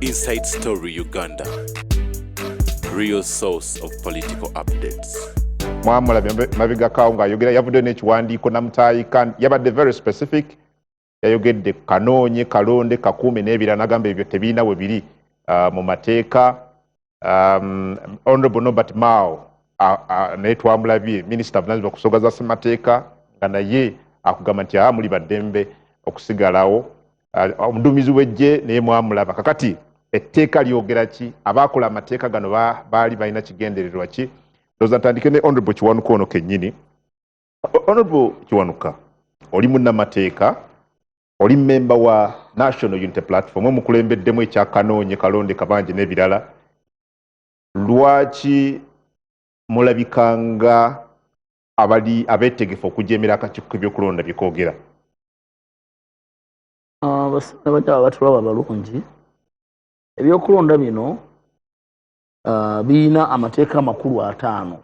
Inside Story Uganda. Real source of political updates. Mwamula mabiga kaunga yogera yavude n'ekiwandiiko namutayika yabadde very specific yayogedde kanoonye kalonde kakuume n'ebirala nagamba ebyo tebiina we biri mu mateeka. Honorable Norbert Mao naye twamulabye minisita avunaanyizibwa ku nsonga za ssemateeka nga naye akugamba nti muli baddembe okusigalawo. Omuduumizi w'eggye naye mwamulaba kakati etteeka lyogera ki, abaakola amateeka gano baali balina kigendererwa ki? Ndowooza ntandike ne Honorable Kiwanuka ono kennyini. Honorable Kiwanuka, oli munnamateeka, oli memba wa National Unity Platform, omukulembeddemu ekya Kanoonye, Kalonde, Kabanje n'ebirala. Lwaki mulabikanga abali abeetegefu okujeemera akakiiko k'ebyokulonda bye koogera? Batulaba balungi. Ebyokulonda bino birina amateeka amakulu 5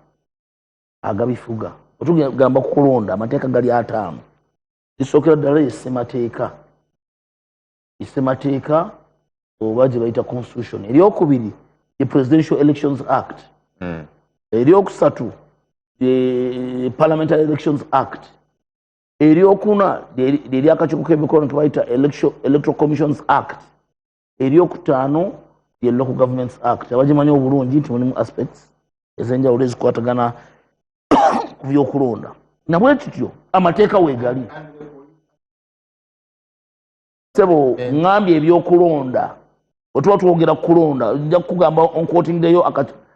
agabifuga. Otugamba ku kulonda amateeka gali 5. Kisookera ddala issemateeka oba gye bayita constitution. Eryokubiri ye Presidential Elections Act. Eryokusatu ye Parliamentary Elections Act. Eryokuna ly'akakiiko k'ebyokulonda bayita Electoral Commissions Act. Eryokutaano ye Local Governments Act. Abagimanyi obulungi nti mulimu aspects ez'enjawulo ezikwatagana ku byokulonda. Na bwe kityo amateeka weegali. Sebo ngambye ebyokulonda otuba twogera ku kulonda nja kugamba onquotingdeyo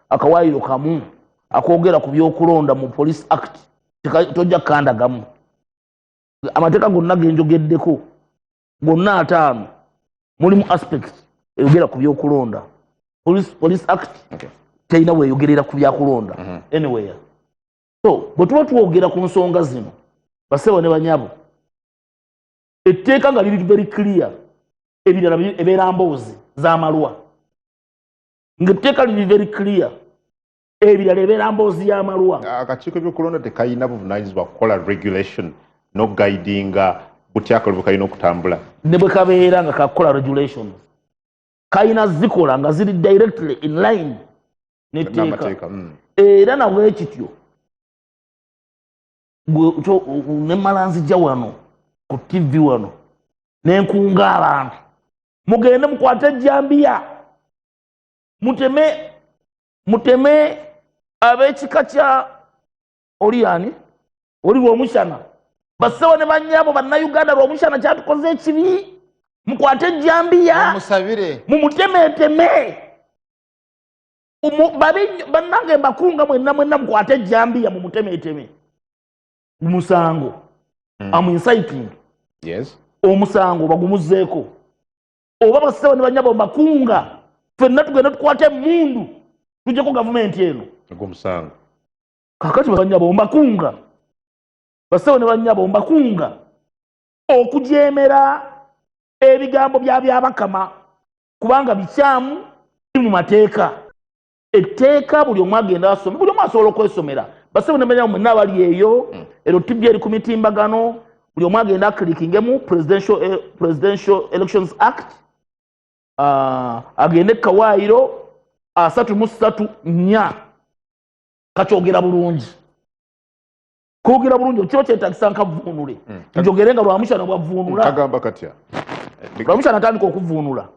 akawaayiro kamu akoogera ku byokulonda mu Police Act tojja kukandagamu. Amateeka gonna genjogeddeko gonna 5 mulimu aspects eyogera ku byokulonda. Police Act teyina weeyogerera ku byakulonda anywhere. So bwe tuba twogera ku nsonga zino basebo ne banyabo etteeka nga liri very clear ebirala ebeera mboozi z'amalwa. Ng'etteeka liri very clear ebirala ebeera mboozi y'amalwa. Akakiiko k'ebyokulonda tekayina buvunaanyizibwa kukola regulation no guidinga butyakalo bwe kalina okutambula. Ne bwe kabeera nga kakola regulations kayina zikola nga ziri directly in line n'etteeka. Era nabwe kityo ne malanzija wano ku TV wano n'enkunga abantu mugende mukwate ejjambiya muteme ab'ekika kya Oliyani oli Lwomushana bassebo ne bannyabo bannayuganda Lwomushana kyatukoze ekibi mukwate ejjambiya musabire mumutemeeteme bannange mbakunga mwenna mukwate ejjambiya mumutemeeteme. Musango am inciting. Yes. Omusango bagumuzeeko oba bassebo ne banyabo bakunga ffenna tugenda tukwate emmundu tujjeko gavumenti eno ogw'omusango. Kakati banyabo mbakunga bassebo ne banyabo mbakunga okujeemera ebigambo by'Abakama kubanga bikyamu mu mateeka. Etteeka buli omu agenda asoma, buli omu asobola okwesomera. Bassebo ne banyabo mwenna abali eyo ero TV eri ku mitimbagano buli omu agenda aklikingemu Presidential Elections Act agende kawaayiro 334 kakyogera bulungi. Koogera bulungi kiba kyetagisa nkavuunule njogere nga Lwamushana bwavvuunula. Kagamba katya Lwamushana atandika okuvuunula.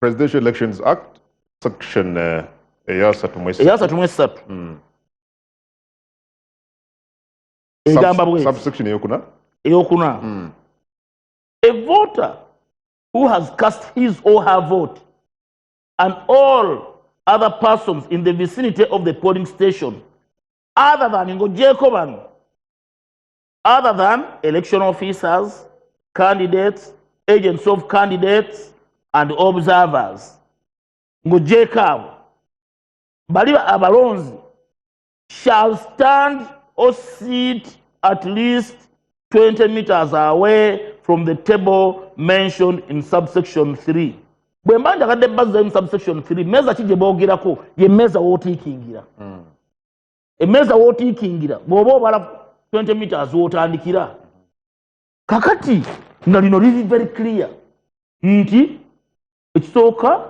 Presidential Elections Act section eya 33 egamba bwe subsection eyokuna. A voter who has cast his or her vote and all other persons in the vicinity of the polling station other than election officers, candidates, agents of candidates and observers ng'ogyeko bali abalonzi shall stand or sit at least 20 meters away from the table mentioned in subsection 3. Bwe mba njagadde bazza in subsection 3 meza ki gye boogerako ye meza wootiikingira. Emeza wootiikingira bw'oba obala 20 meters wootandikira. Kakati nga lino liri very clear nti ekisooka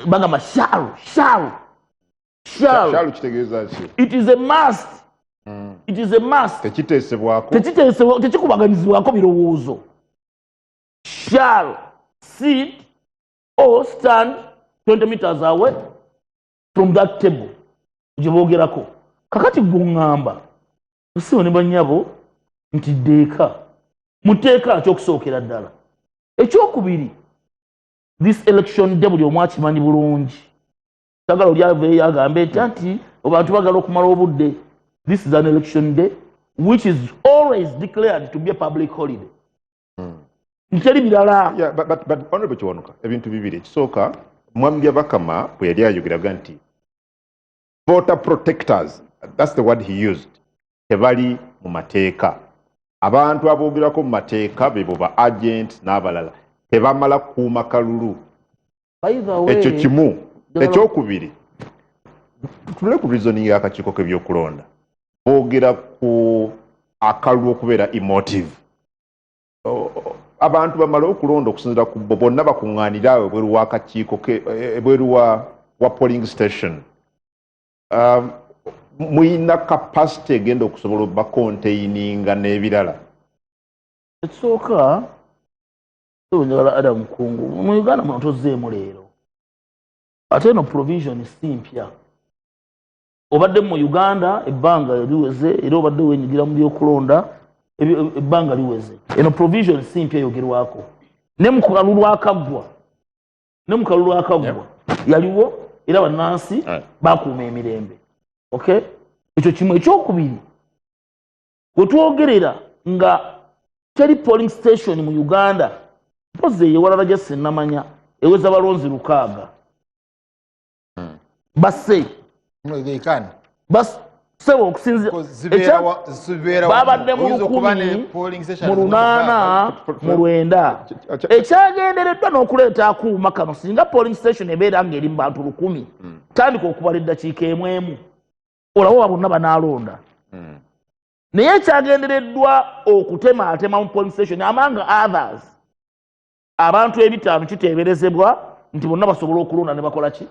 bagamba shall kitegeeza ki? it is a must. It is a must. Tekikubaganizibwako birowoozo. Shall sit or stand 20 meters away from that table. Gye boogerako. Kakati gungamba. Usiwo ne bannyabo nti deeka. Muteeka ky'okusookera ddala. Ekyokubiri, this election day buli omu akimanyi bulungi. Sagala oli aveeyo agambe nti abantu bagala okumala obudde. This is an election day which is always declared to be a public holiday. Nteri birala. Yeah, but honorable Kiwanuka, ebintu bibiri. Ekisooka Mwami Byabakama bwe yali ayogeraga nti voter protectors, that's the word he used, tebali mu mateeka. Abantu aboogerako mu mateeka bebo ba agent n'abalala tebamala kuuma kalulu. Ekyo kimu. Ekyokubiri, tuleke ku reasoning y'akakiiko k'ebyokulonda. Boogera ku akalulu okubeera emotive. Abantu bamala okulonda okusinziira ku bo bonna bakuŋŋaanira awo ebweru w'akakiiko ebweru wa polling station. Muyina capacity egenda okusobola bakonteininga n'ebirala. Ekisooka njagala Adam Kungu mu Uganda muno tozzeemu leero. Ate eno provision si mpya. Obadde mu Uganda ebbanga liweze era obadde wenyigira mu byokulonda ebbanga liweze. Eno provision si mpya yogerwako. Ne mu kalulu akaggwa yaliwo era bannansi bakuuma emirembe. Okay? Ekyo kimu. Ekyokubiri, we twogerera nga teri polling station mu Uganda mpozi eyewalala gye sinnamanya eweza balonzi 600. Basse sebo okusinzira babadde mu 10 mu 8 mu 9 ekyagendereddwa n'okuleeta akuuma kano singa polling station ebeera ng'eri mu bantu 1000 tandika okubala eddakiika emu olaba bonna banaalonda. Naye ekyagendereddwa okutematema mu polling station among others abantu 5 kiteeberezebwa nti bonna basobola okulonda ne bakola ki?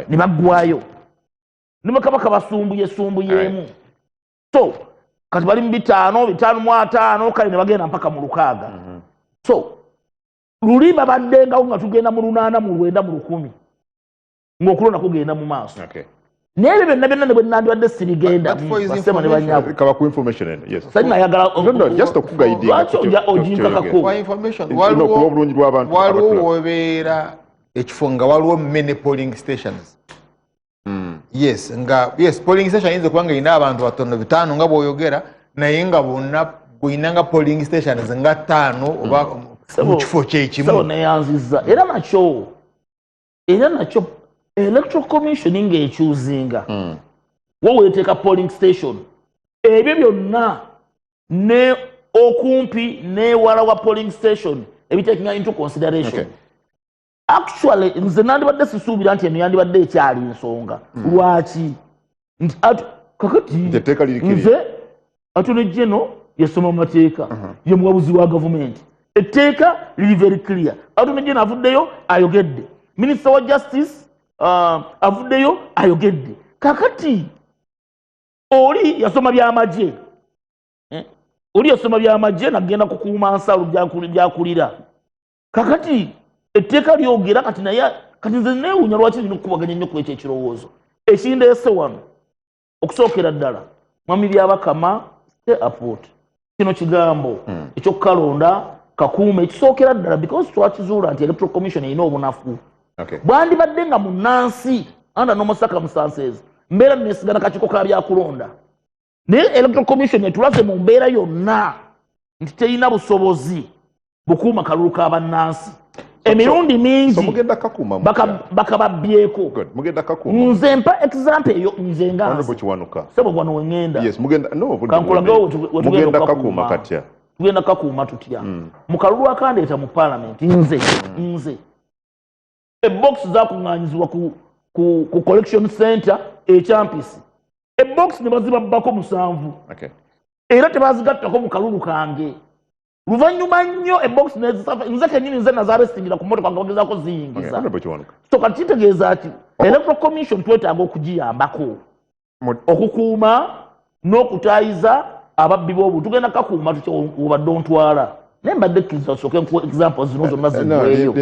Ne baggwayo. Ne bakabaka basumbuyeemu. So kati bali mu 5 kale ne bagenda mpaka mu 600. So luli babaddengawo nga tugenda mu 8 mu 9 mu 10 ng'okulonda kugenda mu maaso. N'ebyo byonna ne bwe nandibadde sirigenda basema ne banyabo. Kaba ku information yes. Sanya ayagala just okugayidinga. Ojinkakako. Kwa information waliwo wobeera ekifo nga waliwo many polling stations. Yes, polling station yinza kubanga ina abantu batono 5 nga bw'oyogera naye nga bonna bw'inanga polling stations nga 5 oba mu kifo kyekimu. So neyanziza era nakyo electoral commission ng'ekyuzinga woweeteeka polling station ebyo byonna ne okumpi n'ewala wa polling station ebiteekinga into consideration. Actually nze nandibadde sisuubira nti eno yandibadde ekyali nsonga. Lwaki? Kakati nze Attorney General yasoma mu mateeka ye muwabuzi wa gavumenti. Etteeka liri very clear. Attorney General avuddeyo ayogedde. Minister wa Justice avuddeyo ayogedde. Kakati oli yasoma by'amagye. Oli yasoma by'amagye nagenda kukuuma nsalo byakulira. Kakati etteeka lyogera kati naye kati nze neewuunya lwaki lino okukubaganya nnyo ku ekyo ekirowoozo. Ekindeese wano okusookera ddala Mwami Byabakama stay apart. Kino kigambo ekyokukalonda kakuuma ekisookera ddala because twakizuula nti electoral commission erina obunafu. Bwandibadde nga munnansi under normal circumstances mbeera nesigana kakiiko ka byakulonda naye electoral commission etulaze mu mbeera yonna nti terina busobozi bukuuma kalulu k'abannansi. Emirundi mingi bakababbyeko. Nze mpa example eyo nze nga sebo gwano wengenda mugenda kakuuma katya tugenda kakuuma tutya mu kalulu akandeeta mu parliament nze ebox zakuŋŋaanyizibwa ku collection center ekyampisi ebox ne bazibabbako 7 era tebazigattako mu kalulu kange Luvannyuma nnyo ebox nze kennyini nze nazabesingira ku mmotoka nga bagezaako ziyingiza. So kati kitegeeza ati Electoral Commission twetaaga okugiyambako okukuuma n'okutaayiza ababbi b'obuntu. Tugenda kakuuma tutya obadde ontwala. Naye mbadde kkiriza osooke nkuwa example zino zonna ziggweeyo.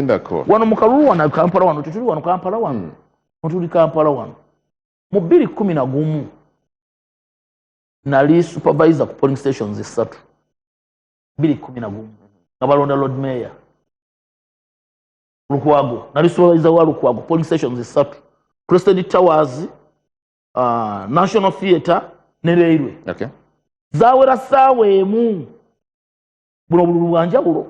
Wano mu kalulu wano Kampala wano tetuli wano Kampala wano. Tuli Kampala wano. Mu 2011 nali supervisor ku polling stations 3. 2011 nga balonda Lord Mayor. Lukwago nali supervisor wa Lukwago polling stations 3. Crested Towers, National Theatre ne Railway. Okay. Zawera saawa emu buno bululu bwanjawulo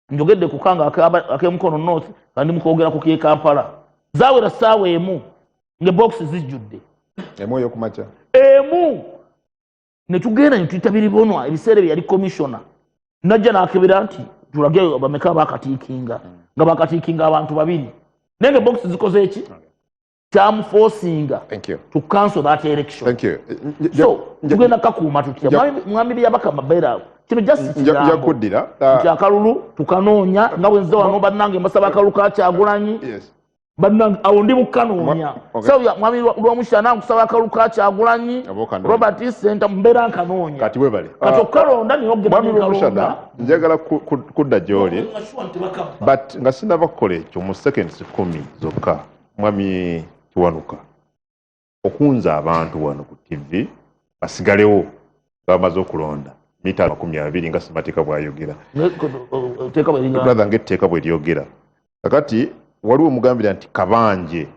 njogedde ku kanga ak'emukono north kandi mukwogera ku k'e Kampala. Zawera saawa emu nge box zijjudde. Emu yo kumacha. Emu ne tugenda ne tuyitabira bonwa ebiseera bye yali commissioner. Najja n'akebera nti tulage bameka bakatiikinga nga bakatiikinga abantu babiri. Nenge box zikoze eki? Term forcing to cancel that election. Thank you. So, tugenda kakuuma tutya. Mwami byabaka mabeera. Kino just yakuddira. Akalulu tukanoonya nga bwe nze wano bannange mbasaba akalulu ka Kyagulanyi. Yes. Bannange awo ndi mukanoonya. So mwami Lwamushana nkusaba akalulu ka Kyagulanyi. Robert Center mbeera nkanoonya. Kati we bali. Kati okalonda niyo ogenda mwami Lwamushana njagala kudda gy'oli. But nga sinaba kukola ekyo mu seconds 10 zokka. Mwami Kiwanuka okunza abantu wano ku TV basigalewo bamaze okulonda mita 20 nga simatika bwayogera brother ngetteeka bwe lyogera kakati waliwo omugambira nti kabanje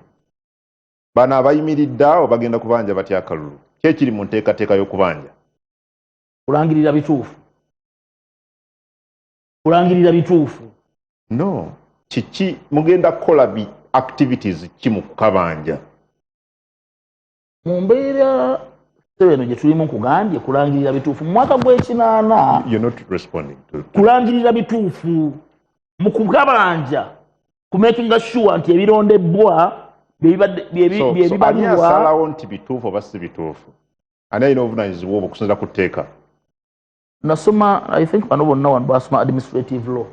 bano abayimiridde awo bagenda kubanja batya akalulu kyekiri mu nteekateeka y'okubanja kulangirira bituufu no kiki mugenda kukola bi activities kimu kukabanja mu mbeera eno gye tulimu kugambye kulangirira bituufu mu mwaka gw'ekinaana you're not responding to kulangirira bituufu mu kukabanja ku making sure nti ebirondebwa byebibalibwa asalawo nti bituufu oba si bituufu ani alina obuvunaanyizibwa obwo okusinziira ku tteeka nasoma I think bano bonna wano basoma administrative law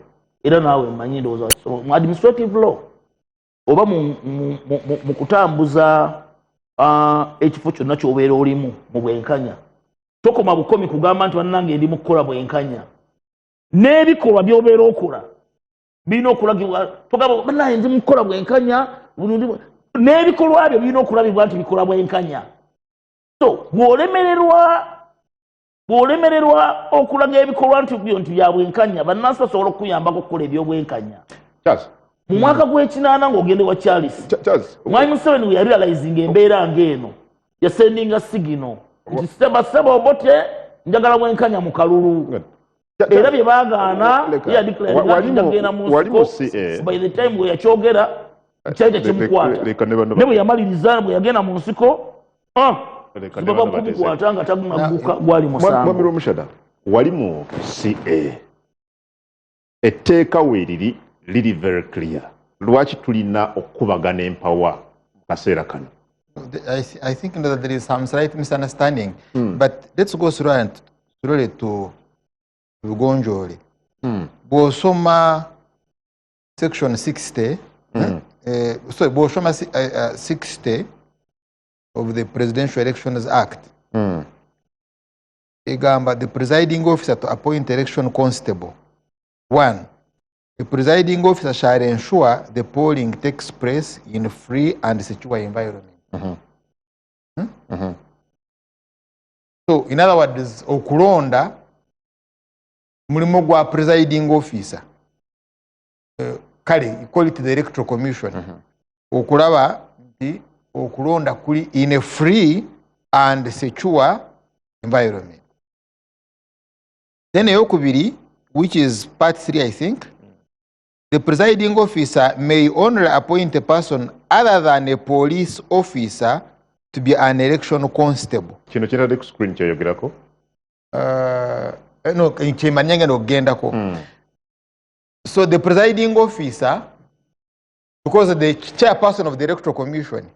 era naawe mmanyi ndowooza mu administrative law oba mu kutambuza ekifo kyonna ky'obeera olimu mu bwenkanya tokoma bukomi kugamba nti bannange ndi mu kukola bwenkanya n'ebikolwa by'obeera okola birina okulagibwa togamba bannange ndi mu kukola bwenkanya n'ebikolwa byo birina okulabibwa nti bikola bwenkanya so bw'olemererwa okulaga ebikolwa nti byo nti bya bwenkanya bannansi basobola okukuyambako okukola ebyobwenkanya mu mwaka gw'ekinaana ng'ogende wa Charles Mwami Museveni we yarealizing embeera ng'eno yasendinga sigino nti seba obote njagala bwenkanya mu kalulu era bye baagaana yadikulaagenda mu nsiko by the time we yakyogera kyali tekimukwata ne bwe yamaliriza bwe yagenda mu nsiko baba kumukwata nga tagunaguka gwali musango wali mu CA etteeka weeriri really very clear. Lwaki tulina okubagana empawa kaseera kano. I think that there is some slight misunderstanding. But let's go slowly to Gonjoli. Bw'osoma section 60, sorry, bw'osoma 60 of the Presidential Elections Act. Egamba the presiding officer to appoint election constable. 1. The presiding officer shall ensure the polling takes place in a free and secure environment. So, in other words, okulonda mulimu gwa presiding officer. Kale, you call it the Electoral Commission. Okulaba nti okulonda kuli in a free and secure environment. Then eyokubiri, which is part 3, I think. The presiding officer may only appoint a person other than a police officer to be an election constable. Kino kitadde ku screen kyoyogerako? No, kyemanyanga n'okugendako. So the presiding officer, because the chairperson of the Electoral Commission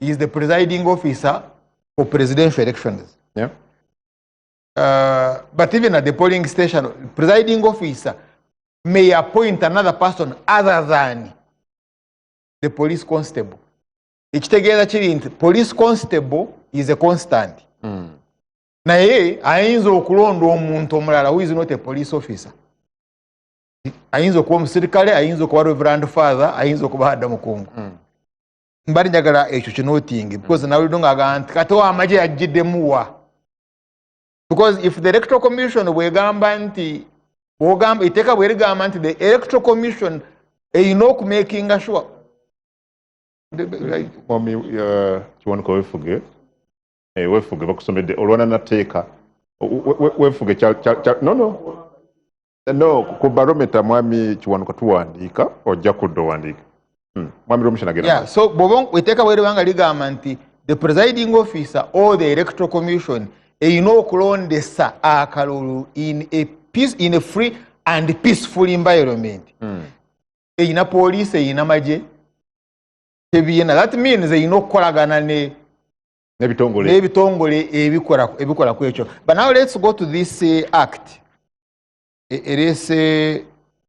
is the presiding officer for presidential elections. Yeah. but even at the polling station, presiding officer may appoint another person other than the police constable. Ekitegeeza kiri nti police constable is a constant. Naye ayinza okulonda omuntu omulala who is not a police officer. Ayinza okuba omusirikale, ayinza okuba reverend father, ayinza okuba adda mukungu. Mbali njagala ekyo kinootingi because nawulidde ng'agamba nti kati w'amagye yagiddemuwa. Because if the electoral commission bwegamba nti iteeka bwe ligamba nti the electoral commission erina okumakinga sure. Mwami Kiwanuka weefuge weefuge bakusomedde olwana nateeka weefuge no ku barometer mwami Kiwanuka tuwandiika ojja kudda owandiika mwami Romushana agenda. Yeah, so bw'oba iteeka bwe libanga ligamba nti the presiding officer or the electoral commission erina okulondesa akalulu in a free and peaceful environment. Erina police, erina magye, tebiina. That means erina okukolagana n'ebitongole ebikola ku ekyo. But now let's go to this act. Erese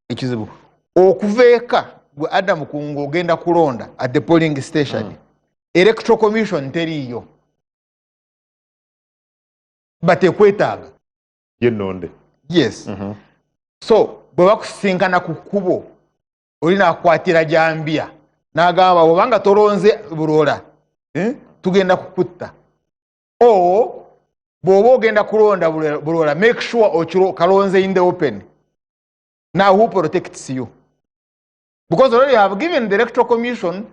ekizibu okuveeka gwe Adam Mukungu ogenda kulonda at the polling station. Electoral commission teriiyo. But ekwetaaga yennonde. Yes. So bwe bakusinkana ku kkubo olina akwatira jambia n'agamba obanga tolonze bulola tugenda kukutta. O bw'oba ogenda kulonda bulola make sure okiro kalonze in the open. Now who protects you? Because already you have given the electoral commission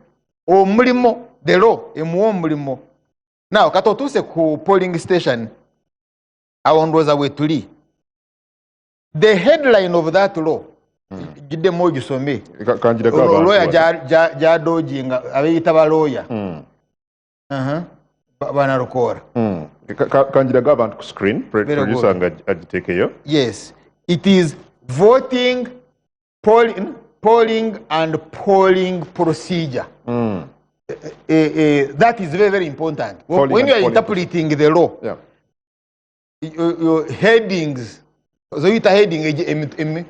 omulimo the law emuwa omulimo. Now kati otuuse ku polling station awondoza we tuli. The headline of that law jidde moju some kanjira lawyer jadojinga abeyita ba lawyer bana rukora kanjira abantu ku screen producer nga agitekeyo. Yes, it is voting, polling and polling procedure. That is very, very important when you are interpreting the law. Yeah. Your headings, so you heading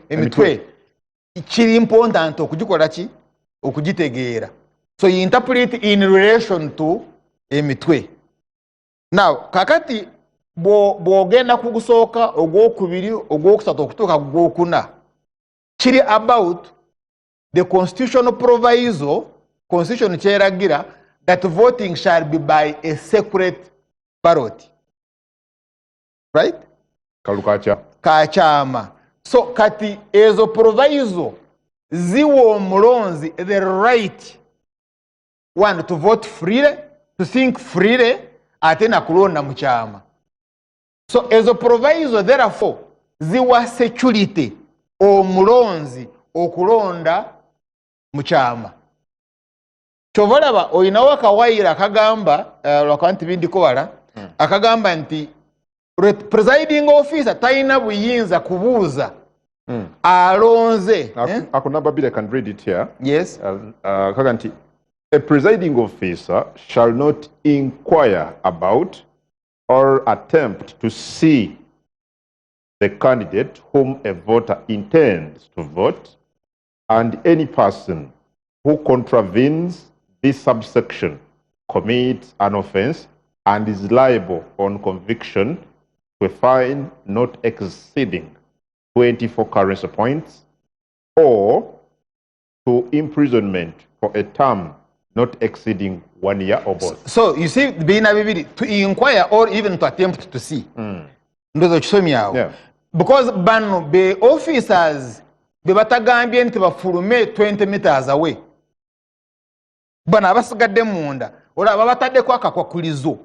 emitwe kiri important okugikola ki okugitegeera, so you interpret in relation to emitwe. Now kakati bwogenda kugusooka ogwokubiri ogwokusatu okutuuka gwokuna kiri about the constitutional proviso. Constitution kyeragira that voting shall be by a secret ballot. Right? Kalukacha. Kachama. So kati ezo proviso ziwa omulonzi the right one to vote freely, to think freely, ate na kulonda mu kyama. So ezo proviso therefore ziwa security omulonzi okulonda mu kyama. Chovalaba oyinawo akawayira akagamba lwakanti bindiko wala akagamba nti presiding officer tayina buyinza kubuuza alonze. Akunamba bile can read it here. Yes. Kaganti a presiding officer shall not inquire about or attempt to see the candidate whom a voter intends to vote, and any person who contravenes this subsection commits an offense and is liable on conviction to a fine not exceeding 24 currency points or to imprisonment for a term not exceeding 1 year or both. So you see, to inquire or even to attempt to see. Ndozo chisomi yao. Yeah. Because bano be officers be batagambye nti bafulume 20 meters away. Bana abasigadde munda olaba bataddeko akakwakulizo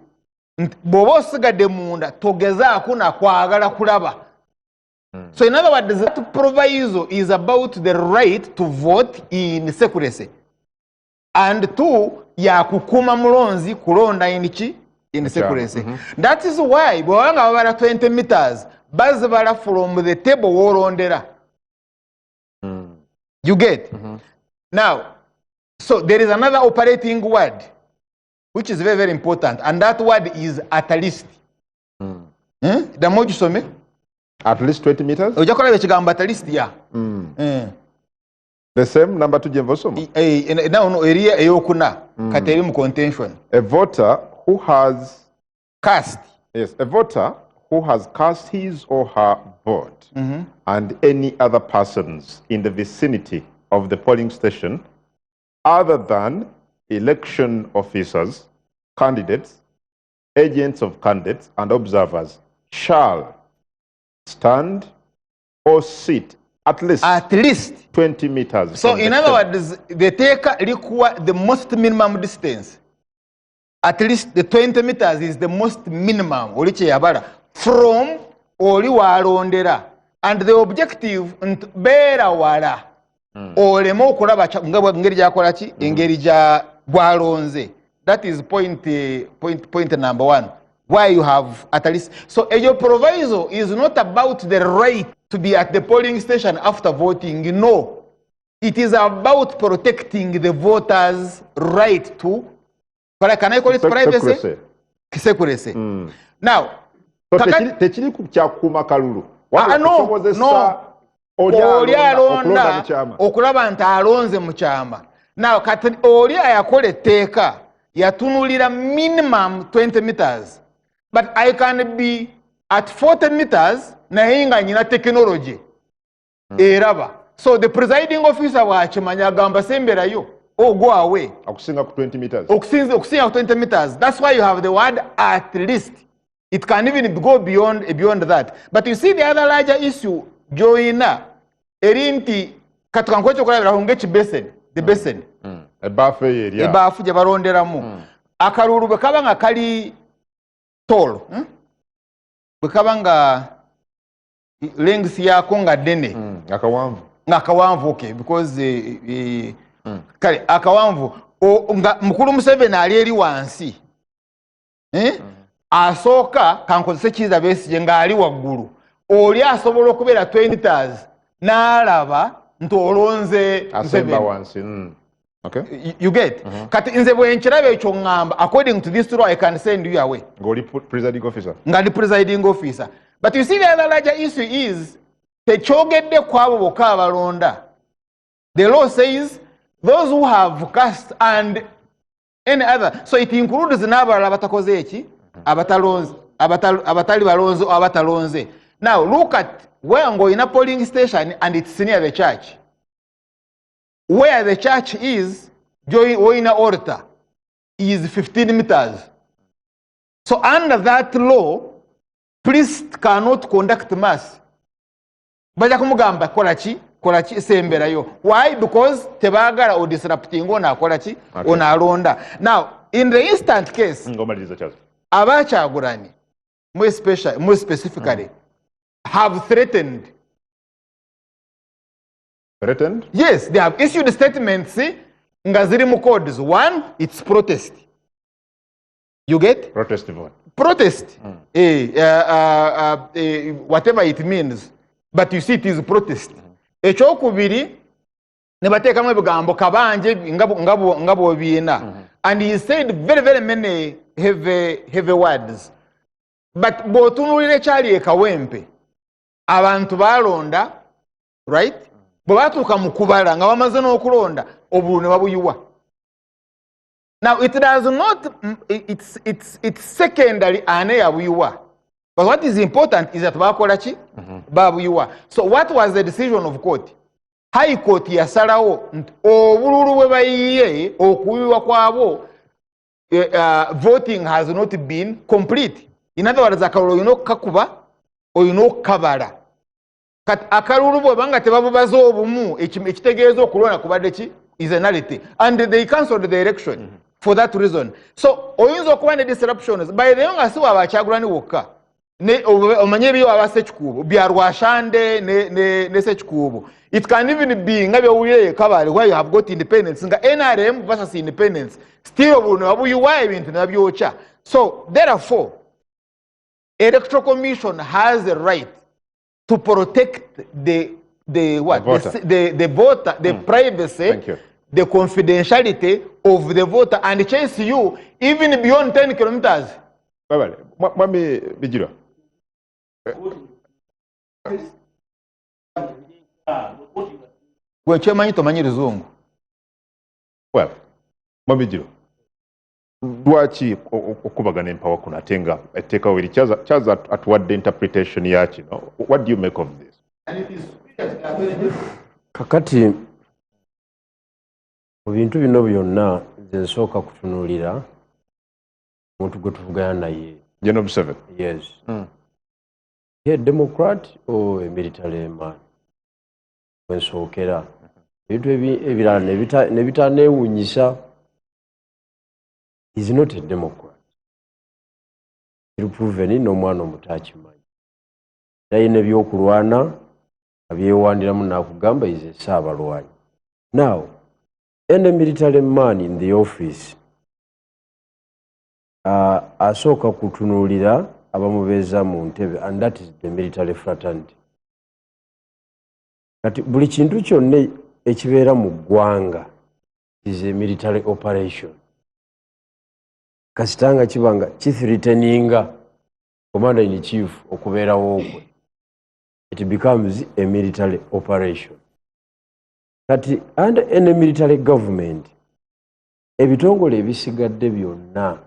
bw'oba osigadde munda togezaako nakwagala kulaba. So in other words, that proviso is about the right to vote in secrecy and to yakukuma mulonzi kulonda in secrecy. That is why bw'obanga babala 20 meters bazibala from the table w'olondera. You get? Now, so there is another operating word which is very, very important, and that word is at least. Damo gisome. At least 20 meters? Ojja kulaba ekigambo at least ya. The same number to Jemvosoma? No, area eyokuna. Kati eri mu contention. A voter who has cast. Yes, a voter who has cast his or her vote and any other persons in the vicinity of the polling station other than election officers, candidates, agents of candidates, and observers shall stand or sit at least 20 meters. So in other words, the taker require the most minimum distance. At least the 20 meters is the most minimum from oli walondera. And the objective beera wala olema okulaba ngeri gyakola ki engeri gya bwalonze. That is point number 1. Why you have at least. So your proviso is not about the right to be at the polling station after voting. No. It is about protecting the voters' right to, can I call it privacy? Secrecy. Now, so techili kukyakuma kalulu. No. Oli alonda okulaba nti alonze mu kyama. Now, kati oli ayakola etteeka yatunulira minimum 20 meters. But I can be at 40 meters naye nga nyina technology. Eraba. So the presiding officer wakimanya agamba semberayo. Oh, go away. Okusinga ku 20 meters. Okusinga ku 20 meters. That's why you have the word at least. It can even go beyond that. But you see the other larger issue, Joina, erinti katukankocho kulabira hongechi basin, the basin. Ebafu area. Ebafu gye balonderamu. Akalulu bwe kaba nga kali tall. Bwe kaba nga length yako nga ddene. Akawanvu. Akawanvu, okay, because kale akawanvu nga mukulu Museveni ali eri wansi. Asooka kankozese Kizza Besigye ng'ali waggulu. Oli asobola okubeera 20 meters n'alaba nti olonze Museveni. Okay. You get? Kati nze bwe nkiraba ekyo ngamba, according to this law, I can send you away. Ng'oli presiding officer. Ng'ali presiding officer. But you see the other larger issue is tekyogedde ku abo bokka abalonda. The law says those who have cast and any other. So it includes n'abalala batakoze eki? Abatali balonze abatalonze. Now look at where ngo in a polling station and it's near the church. Where the church is, join altar is 15 meters. So under that law, priest cannot conduct mass. Baja kumugamba kolachi semberayo. Why? Because tebagala o disrupting ona kolachi ona alonda. Now in the instant case, Abachagurani, more specifically, have threatened. Threatened? Yes, they have issued statements. Ngazirimu codes. One, it's protest. You get? Protest vote. Protest. Whatever it means. But you see, it is protest. Echokubiri, nebatekamu ebigambo kabanje ngabo biina. And he said very, very many heavy words. But botunulire kyali ekawempe. Abantu balonda, right? Bwe batuuka mu kubala nga bamaze n'okulonda obululu ne babuyiwa. Now it does not, it's secondary ane yabuyiwa. But what is important is that bakola ki? Babuyiwa. So what was the decision of court? High court yasalawo obululu bwe bayiye okuyiwa kwabo, voting has not been complete. In other words, akalulu olina okukakuba olina okukabala. Kati akalulu bw'obanga tebabubaza obumu ekitegeeza okulonda kubadde ki is a nullity. And they cancelled the election for that reason. So oyinza okuba ne disruptions by the way nga si waaba Kyagulanyi wokka omanye ebyo aba Ssekikuubo bya Rwashande ne Ssekikuubo. It can even be nga byowulire Kabale where you have got independence nga NRM versus independence still obululu ne babuyiwa ebintu ne babyokya. So therefore Electoral Commission has a right to protect the voter, the privacy, the confidentiality of the voter and chase you even beyond 10 kilometers. Mwami Bijirwa, Gwe kyemanyi tomanyi Luzungu. Well, Mabijiro, lwaki okubagana empawa kuno ate nga etteekawo eri kyaza atuwadde interpretation ya kino? What do you make of this? Kakati mu bintu bino byonna nze nsooka kutunuulira omuntu gwe tuvugana naye. General Museveni? Yes. Ye Democrat or a military man? Wensookera ebintu ebirala ne bitaneewuunyisa. Is not a Democrat. Proven n'omwana omuto akimanyi. Yalina ebyokulwana abyewandiramu n'akugamba is a Ssaabalwanyi. Now, any military man in the office asooka kutunuulira abamubeeza mu ntebe, and that is the military fraternity. Kati buli kintu kyonna ekibeera mu ggwanga is a military operation. Kasitanga kibanga kithreateninga commander in chief okubeerawo okwe, it becomes a military operation. Kati under any military government ebitongole ebisigadde byonna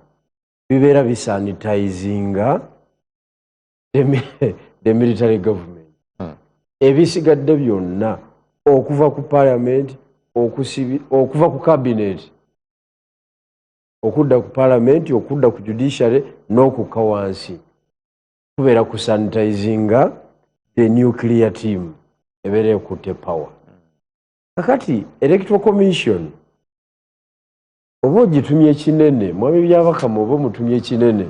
bibeera bisanitizinga the military government. Ebisigadde byonna okuva ku parliament, okuva ku cabinet, okudda ku parliament, okudda ku judiciary n'okukka wansi kubeera ku sanitizinga the nuclear team ebeera ekutte power. Kakati electoral commission oba ogitumye kinene, mwami byabakama oba mutumye kinene,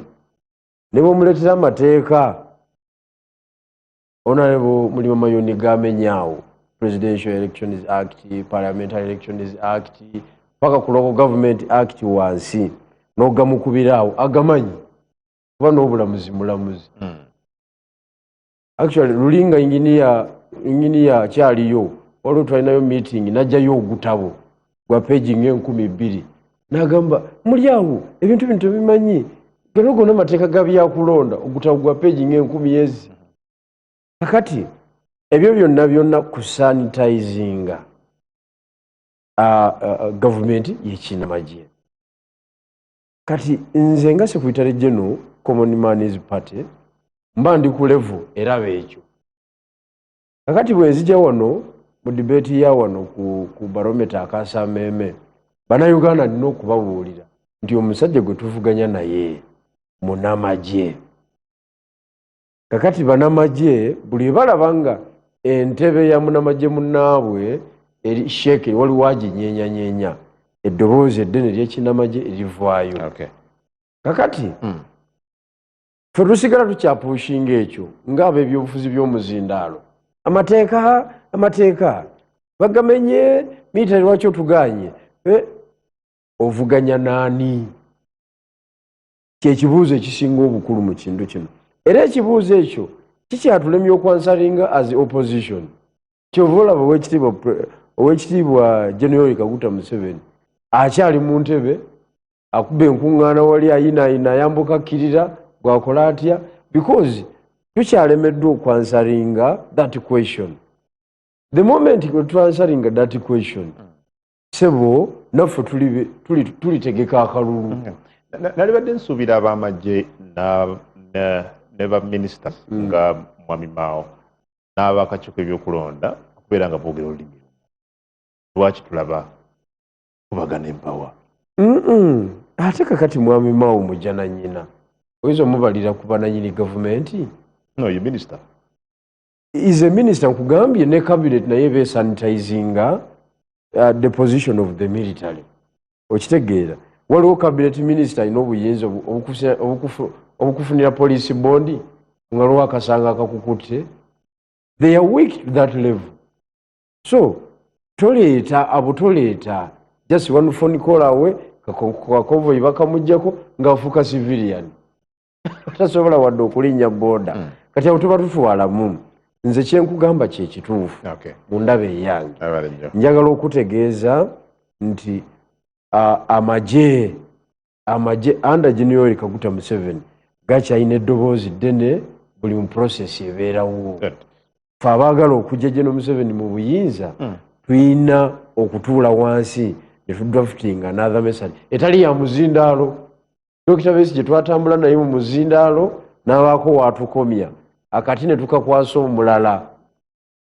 ne bwemuleetera amateeka Honorable Mulima Mayoni gamenyaawo, Presidential Elections Act, Parliamentary Elections Act, paka ku Local Government Act wansi n'ogamukubiraawo agamanyi kuba n'obulamuzi mulamuzi. Actually lulinga engineer kyaliyo waliwo twalinayo meeting najjayo ogutabo gwa page nga 1200 n'agamba muli awo ebintu bintu bimanyi gano gonna amateeka ga byakulonda ogutabo gwa page nga 10,000. Kakati ebyo byonna ku sanitizinga government y'ekinnamagye. Kati nze nga Secretary General Common Man's Party mba ndi ku level eraba ekyo. Kakati bwe nzija wano mu debate ya wano ku barometer akasameme Bannayuganda nina okubabuulira nti omusajja gwe tuvuganya naye munnamagye. Kakati bannamagye buli balabanga entebe ya munnamagye munnaabwe eri sheke waliwo aginyeenya eddoboozi eddene ly'ekinnamagye erivaayo. Kakati ffe tusigala tukyapushinga ekyo ng'ab'ebyobufuzi by'omuzindaalo. Amateeka bagamenye military lwaki otuganye. Ovuganya naani? Kyekibuuzo ekisinga obukulu mu kintu kino. Era ekibuuzo ekyo kikyatulemye okwansalinga as opposition. Kyova olaba Oweekitiibwa General Kaguta Museveni akyali mu ntebe akuba enkuŋŋaana wali ayinaayina ayambuka kkirira bw'akola atya, because tukyalemeddwa okwansalinga that question. The moment we twansalinga that question, sebo naffe tulitegeka akalulu. Nalibadde nsuubira ab'amagye ne baminisita nga Mwami Mao n'abakakiiko ebyokulonda okubeera nga boogera olulimi lumu. Lwaki tulaba kubagana empawa? Ate kakati Mwami Mao mujja na nnyina oyinza omubalira ku bannannyini gavumenti? No, ye minister. Is a minister nkugambye ne cabinet naye besanitizinga the position of the military. Okitegeera waliwo cabinet minister alina obuyinza obukufunira police bondi nga lwo akasanga akakukutte. They are weak to that level. So toleeta just one phone call away kakonvoyi bakamuggyako ng'afuuka civilian. Tasobola wadde okulinnya boda. Kati abo tuba tutwalamu. Nze kyenkugamba kye kituufu mu ndaba eyange. Njagala okutegeeza nti amagye under General Kaguta Museveni gakyalina eddoboozi ddene buli mu process ebeerawo fe abaagala okujja General Museveni mu buyinza tulina okutuula wansi ne tudraftinga another message etali ya muzindaalo. Dr. Besigye twatambula naye mu muzindaalo n'abaako waatukomya akati ne tukakwasa omulala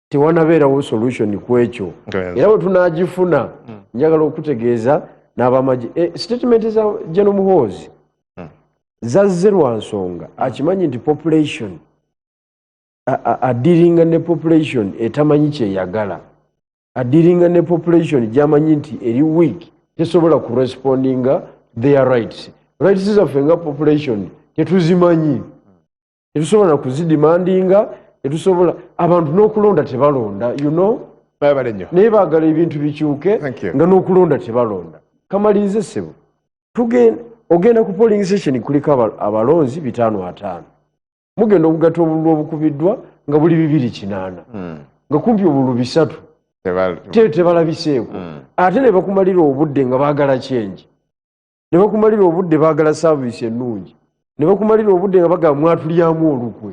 tewanabeerawo solution ku ekyo era bwe tunaagifuna njagala okutegeeza n'abamagye statement za General Muhoozi zazze lwa nsonga akimanyi nti population adiringa ne population etamanyi kyeyagala adiringa ne population gyamanyi nti eri weak tesobola kurespondinga their rights zaffe nga population tetuzimanyi tetusobola kuzidimandinga tetusobola abantu n'okulonda tebalonda naye baagala ebintu bikyuke nga n'okulonda tebalonda. Kamalirize ssebo ogenda ku polling station kuliko abalonzi 5-5 mugenda okugatta obululu obukubiddwa nga buli 280 nga kumpi obululu 3 tebalabiseeko ate ne bakumalira obudde nga baagala kyenji ne bakumalira obudde baagala service ennungi ne bakumalira obudde nga bagamba mwatulyamu olukwe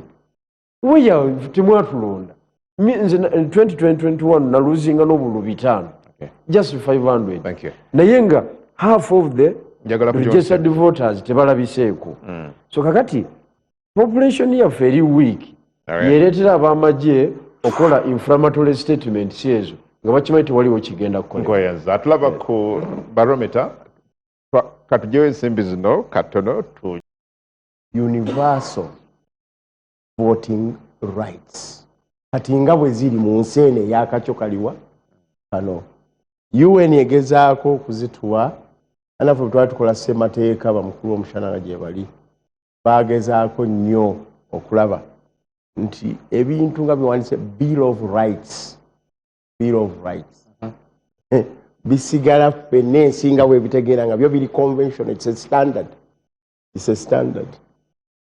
weya temwatulonda. Nze 2021 naluzinga n'obululu 5 just 500 naye nga half of the registered voters tebalabiseeko. So kakati population yaffe eri weak yereetera abamagye okola inflammatory statements ezo nga bakimanyi tewaliwo kigenda kukolebwa. Atulaba ku barometer katujewo ensimbi zino katono tu universal voting rights kati nga bwe ziri mu nsi eno eyakakyo kaliwa kano UN egezaako okuzituwa anafu twali tukola ssemateeka bamukulu omushana gye bali bagezaako nnyo okulaba nti ebintu nga biwandiise Bill of Rights bisigala ffenna ensi nga bwebitegeera nga byo biri convention it's a standard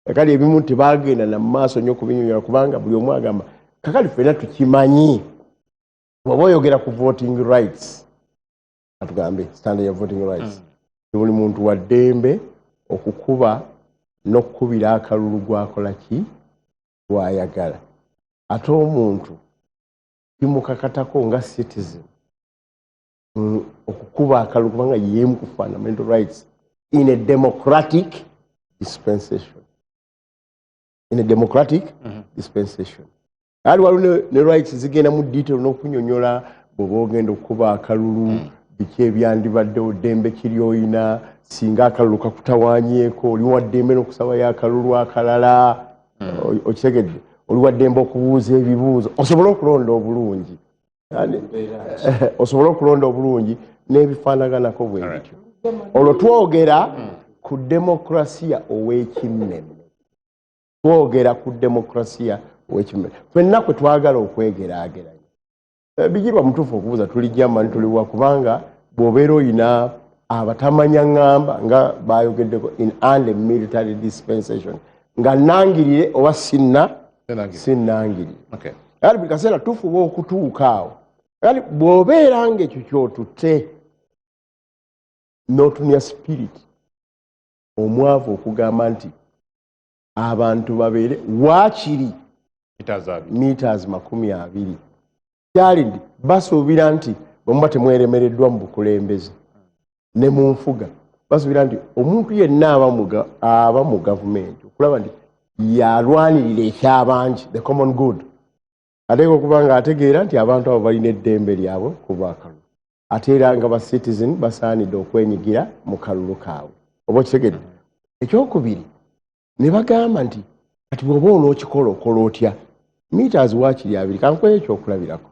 kakali ebimu tebagenda na maaso nnyo kubinyonyola kubanga buli omu agamba kakali ffenna tukimanyi bw'oba oyogera ku voting rights atugambe standard ya voting rights buli muntu wa ddembe okukuba n'okukubira akalulu gwakola ki gwayagala ate omuntu kimukakatako nga citizen okukuba akalulu kubanga yemu ku fundamental rights in a democratic dispensation ali waliwo ne rights zigenda mu detail n'okunyonyola bw'oba ogenda okukuba akalulu biki ebyandibaddewo ddembe kiri oyina singa akalulu kakutawanyeeko oli waddembe n'okusabayo akalulu akalala okitegedde oli waddembe okubuuza ebibuuzo osobole okulonda obulungi n'ebifaanaganako bwe bityo olwo twogera ku demokrasiya ow'ekimmemme ffenna kwe twagala okwegeraageranya bigirwa mutuufu okubuuza tuli Germany tuliwa kubanga bw'obeera oyina abatamanya ŋŋamba nga bayogeddeko in under military dispensation nga nangirire oba sinnangirire kale buli kaseera tufuba okutuuka awo kale bw'obeera ng'ekyo kyotutte n'otunya spirit omwavu okugamba nti abantu babeere waakiri meters 20 kyali ndi basuubira nti bwemuba temweremereddwa mu bukulembeze ne mu nfuga basuubira nti omuntu yenna aba mu gavumenti okulaba nti yalwanirira ekyabangi the common good ateeka okuba nga ategeera nti abantu abo balina eddembe lyabwe kuba akalulu ate era nga ba citizen basaanidde okwenyigira mu kalulu kaabwe oba okitegedde. Ekyokubiri ne bagamba nti kati bw'oba onookikola okola otya meters waakiri 2 kankuwa ekyokulabirako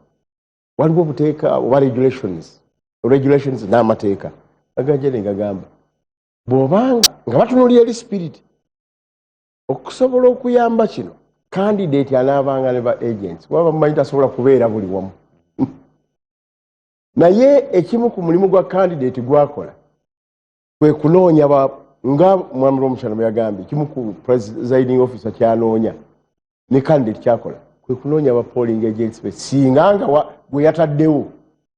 waliwo obuteeka oba regulations n'amateeka agajja ne gagamba bw'obanga nga batunuulira eri spirit okusobola okuyamba kino candidate anaabanga ne ba agents kuba bamumanyi tasobola kubeera buli wamu naye ekimu ku mulimu gwa candidate gwakola kwe kunoonya nga mwami Romushana bwe yagambye kimu ku presiding officer kyanoonya ne candidate kyakola kwe kunoonya aba polling agents be singa nga gwe yataddewo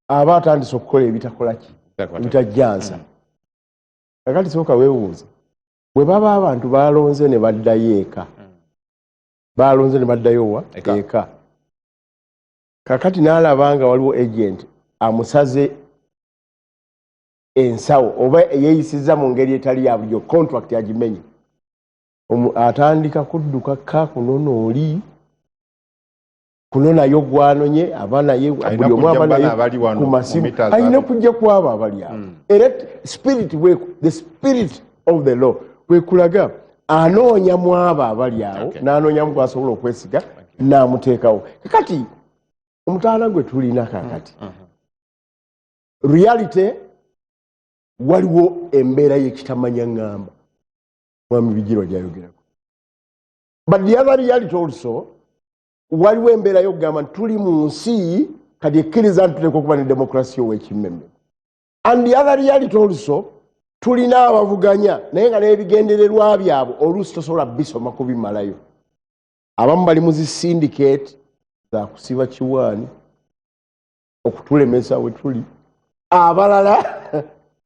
aba atandise okukola ebitakola ki ebitajjansa kakati sooka weewuuze bwe baba abantu balonze ne baddayo eka balonze ne baddayo wa eka kakati n'alabanga waliwo agent amusaze ensawo oba yeeyisiza mu ngeri etali ya bulijjo contract agimenye atandika kudduka ka kunono oli kunonayo gwanonye abanaye buli omu abanaye ku masimu alina kujja kwabo abali awo era the spirit of the law wekulaga anoonya mu abo abali awo n'anoonyamu gwasobola okwesiga n'amuteekawo kakati omutaala gwe tulina kakati reality waliwo embeera y'ekitamanya ngamba mwami Bijirwa gyayogerako but the other reality also waliwo embeera y'okugamba tuli mu nsi kati ekkiriza nti tuleka okuba ne demokrasi ow'ekimmemme and the other reality also tulina abavuganya naye nga n'ebigendererwa byabwe oluusi tosobola bisoma kubimalayo abamu bali mu zi syndicate za kusiba kiwaani okutulemesa we tuli abalala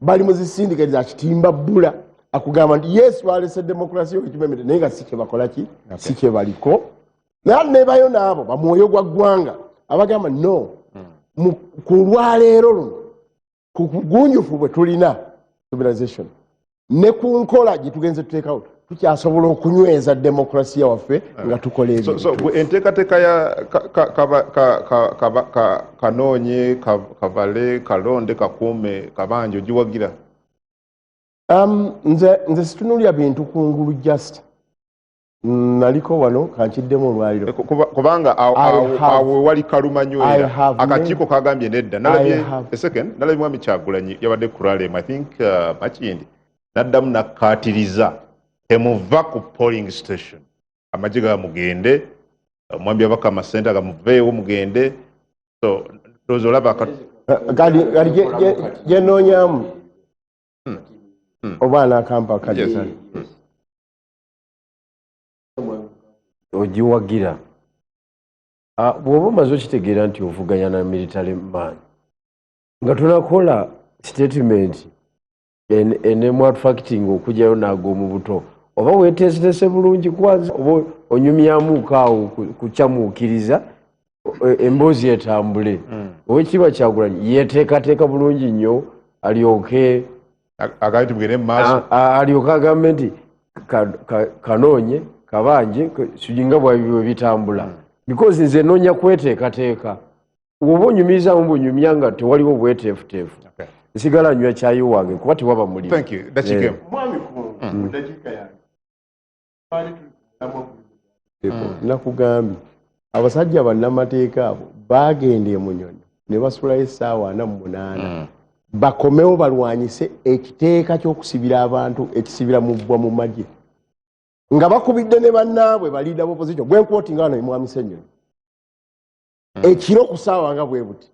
bali mu zi syndicate za kitimba bbula akugamba nti yes balese demokrasi y'ekimmemme naye nga si kye bakola ki si kye baliko naye nebayo n'abo bamwoyo gwa ggwanga abagamba no ku lwaleero luno ku kugunjufu bwe tulina civilization ne ku nkola gye tugenze tuteekawo tukyasobola okunyweza demokrasiya waffe nga tukola ebintu enteekateeka ya Kanoonye Kavale Kalonde Kakuume Kabanje ogiwagira nze situnulya bintu kungulu just naliko wano kankiddemu olwaliro kubanga awo wali kalumanywera akakiiko kagambye nedda nalabye mwami Kyagulanyi yabadde kuralem I think Makindi naddamu nakkaatiriza temuva ku polling station amagye gamugende mwambi abaka amasente agamuveewo mugende so ndowooza olaba gyenoonyamu oba anaakampa kadi ogiwagira bw'oba omaze okitegeera nti ovuganya na military man nga tunakola statement enemu attracting okugyayo naago mu buto oba weeteesetese bulungi kwanza oba onyumyamuuko awo kukyamuukiriza emboozi etambule owekiba Kyagulanyi yeeteekateeka bulungi nnyo alyoke alyoke agambe nti Kanoonye Kabanje sijinga bwe bitambula because nze noonya kweteekateeka oba onyumiriza mu bunyumya nga tewaliwo obweteefuteefu nsigala nywa caayi wange kuba tewaba mulimu. Thank you. Dakika mwami ku dakika yange nakugambye abasajja bannamateeka abo baagenda e Munyonyo ne basulayo essaawa 48 bakomewo balwanyise ekiteeka ky'okusibira abantu ekisibira mu bbwa mu magye nga bakubidde ne bannaabwe baliida b'opposition gwenkwoti nga wano Mwami Ssenyonyi ekiro ku ssaawa nga bwe buti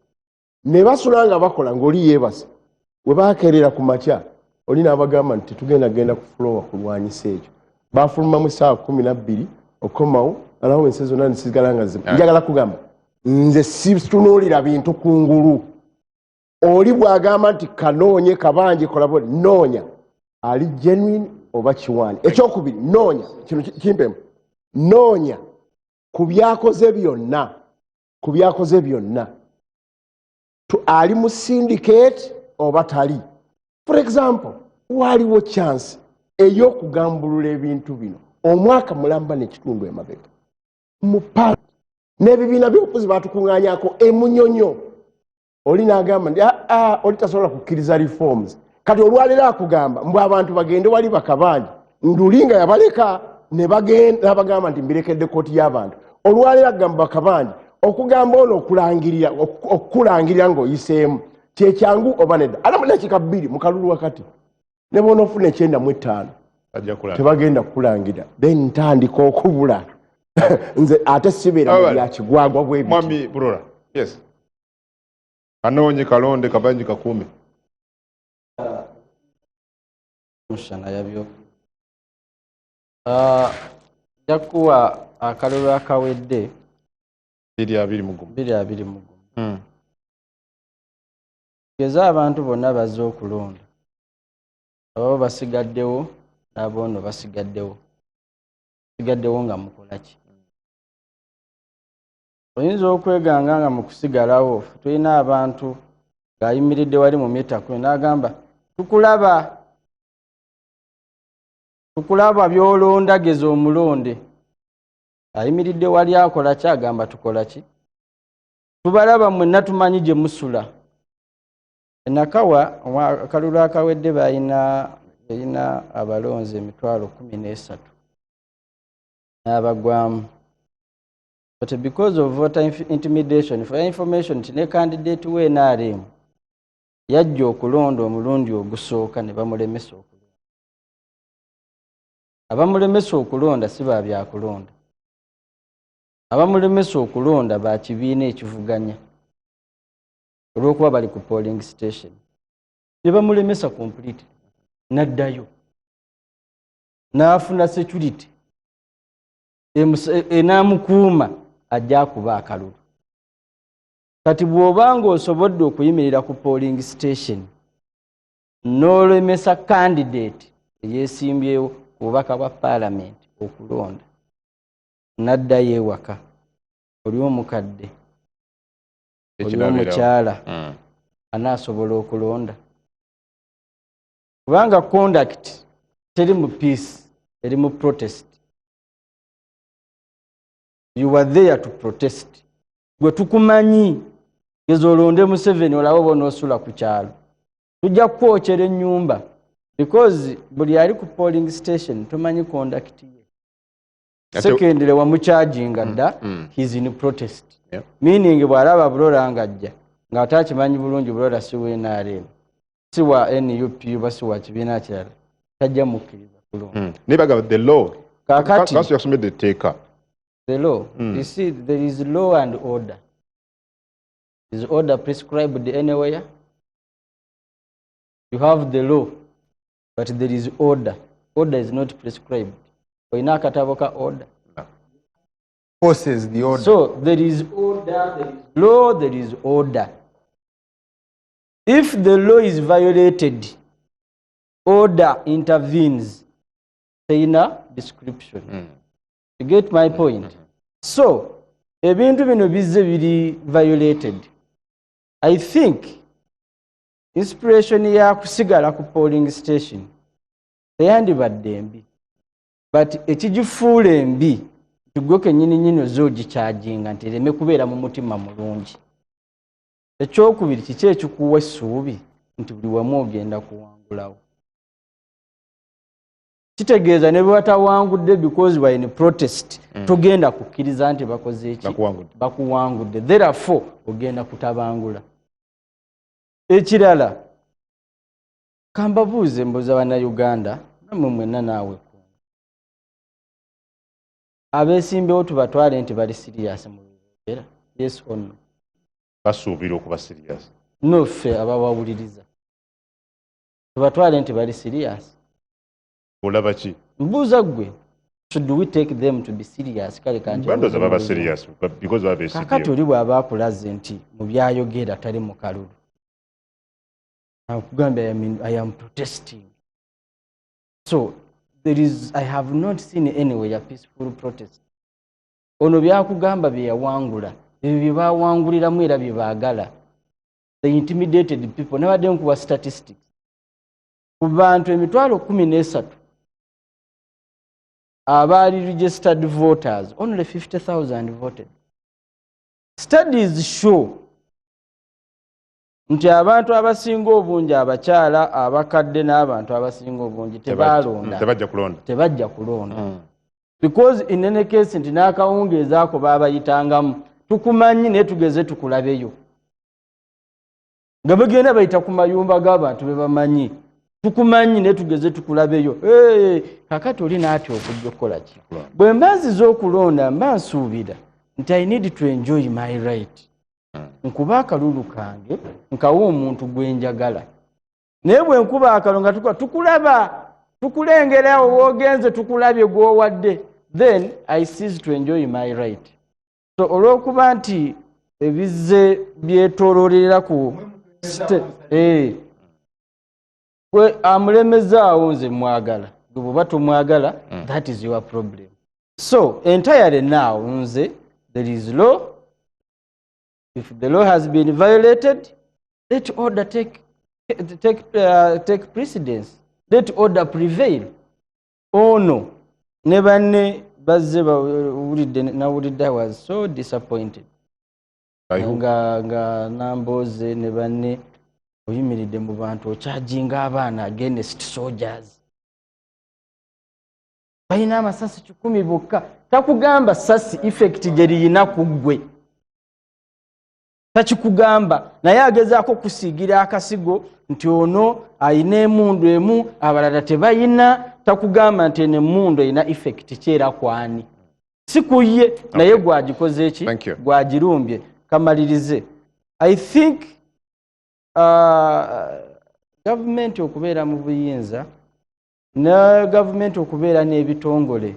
ne basula nga bakola ng'oli yeebase we baakeerera ku makya oli n'abagamba nti tetugenda ku flowa kulwanyisa ekyo baafulumamu essaawa 12 okomawo alawo ensi zonna nisigala nga zimu njagala kugamba nze situnuulira bintu kungulu oli bw'agamba nti Kanoonye Kabanje kola bwe noonya ali genuine oba kiwaani ekyokubiri noonya kino kimpemu noonya ku byakoze byonna ali mu syndicate oba tali for example waliwo chance ey'okugambulula ebintu bino omwaka mulamba n'ekitundu emabega mu paati n'ebibiina by'obufuzi baatukuŋŋaanyako e Munyonyo oli n'agamba nti oli tasobola kukkiriza reforms kati olwaleero akugamba mbw abantu bagende wali Bakabanje ndulinga yabaleka ne bagenda bagamba nti mbirekedde kooti y'abantu olwaleero agamba Bakabanje okugamba ono okukulangirira ng'oyiseemu kyekyangu oba nedda ate mu dakiika 2 mu kalulu wakati ne bona ofuna 95 tebagenda kukulangirira then ntandika okubula nze ate sibeera mu byakigwagwa bwe biti. Mwami Burora, yes. Kanoonye Kalonde Kabanje Kakuume mushana yabyo jakuwa akalulu akawedde 220 mugumu geza abantu bonna bazze okulonda abo basigaddewo n'aboono basigaddewo nga mukola ki oyinza okweganga nga mu kusigalawo tulina abantu ng'ayimiridde wali mu mita 10 n'agamba tukulaba by'olonda geza omulonde. Ayimiridde wali akola ki? Agamba tukola ki? Tubalaba mwenna tumanyi gye musula. Enakawa akalulu akawedde balina abalonzi 13,000 n'abagwamu. But because of voter intimidation, for information, ne candidate we NRM yajja okulonda omulundi ogusooka ne bamulemesa okulonda. Abamulemesa okulonda si ba byakulonda. Abamulemesa okulonda ba kibiina ekivuganya olw'okuba bali ku polling station. Ne bamulemesa complete n'addayo n'afuna security enaamukuuma ajja kuba akalulu. Kati bw'obanga osobodde okuyimirira ku polling station n'olemesa candidate eyeesimbyewo ku bubaka bwa parliament okulonda n'addayo ewaka, oli omukadde oli omukyala anaasobola okulonda? Kubanga conduct teri mu peace, eri mu protest. You were there to protest. Gwe tukumanyi geza olonde Museveni olawo bona osula ku kyalo, tujja kwokyera ennyumba because buli ali ku polling station tumanyi conduct ye. Secondly, wamucharginga dda he's in protest. Meaning bw'alaba bulola ng'ajja ng'ate akimanyi bulungi bulola si we NRM si wa NUP oba si wa kibiina kirala tajja mukkiriza kulonda. Nibaga the law kakati kasi yasomedde etteeka. The law, you see, there is law and order. Is order prescribed anywhere? You have the law, but there is order. Order is not prescribed. Oina kataboka order. Forces the order. So there is order, there is law, there is order. If the law is violated, order intervenes. Say in a description. You get my point? So, ebintu bino bizze biri violated. I think inspiration ya kusigala ku polling station teyandibadde embi. But ekigifuula embi tugwe kennyini ozoogikyajinga nti ereme kubeera mu mutima mulungi. Ekyokubiri kiki ekikuwa essuubi nti buli wamu ogenda kuwangulawo. Kitegeeza ne bwe watawangudde because we are in protest togenda kukkiriza nti bakoze eki bakuwangudde, therefore ogenda kutabangula. Ekirala kambabuuze mbuuza bannayuganda nammwe mwenna naawe abeesimbewo tubatwale nti bali serious mu bibeera? Yes or no? Basuubira okuba serious. No, ffe abawawuliriza tubatwale nti bali serious. Olaba ki? Mbuuza gwe, should we take them to be serious? Kale kanti bandoza baba serious because baba serious. Kakati oli bw'aba akulaze nti mu byayogera tali mu kalulu. Akugambye I am protesting. So I have not seen anywhere a peaceful protest. Ono byakugamba bye yawangula ebyo bye baawanguliramu era bye baagala. They intimidated people. Nabadde nkuwa statistics. Ku bantu 13,000 abali registered voters, only 50,000 voted. Studies show nti abantu abasinga obungi abakyala abakadde n'abantu abasinga obungi tebajja kulonda. Because in any case nti n'akawungeezi ako baabayitangamu tukumanyi naye tugeze tukulabeyo nga bagenda bayita ku mayumba g'abantu be bamanyi tukumanyi naye tugeze tukulabeyo. Kakati oli naatya okujja okukola ki? Bwe mba nziza okulonda mba nsuubira nti I need to enjoy my right. Nkuba akalulu kange nkawa omuntu gwe njagala. Naye bwe nkuba akalulu nga tukulaba tukulengera woogenze tukulabye gw'owadde, then I cease to enjoy my right. So olw'okuba nti ebizze byetooloolera ku gwe amulemezaawo nze mwagala, gwe bw'oba tomwagala that is your problem. So entirely now nze there is law, If the law has been violated, let order take precedence. Let order prevail. Oh no. Never ne nawulidde I was so disappointed. Nga namboze ne banne oyimiridde mu bantu okyajinga abaana against soldiers. Balina amasasi 10 bokka. Takugamba sasi effect gye liyina ku ggwe. Takikugamba naye agezaako kusiigira akasigo nti ono ayina emundu emu abalala tebayina. Takugamba nti emundu eyina effect kyera kwani. Si kuye naye gwagikoze eki gwagirumbye. Kamalirize. I think government okubeera mu buyinza ne government okubeera n'ebitongole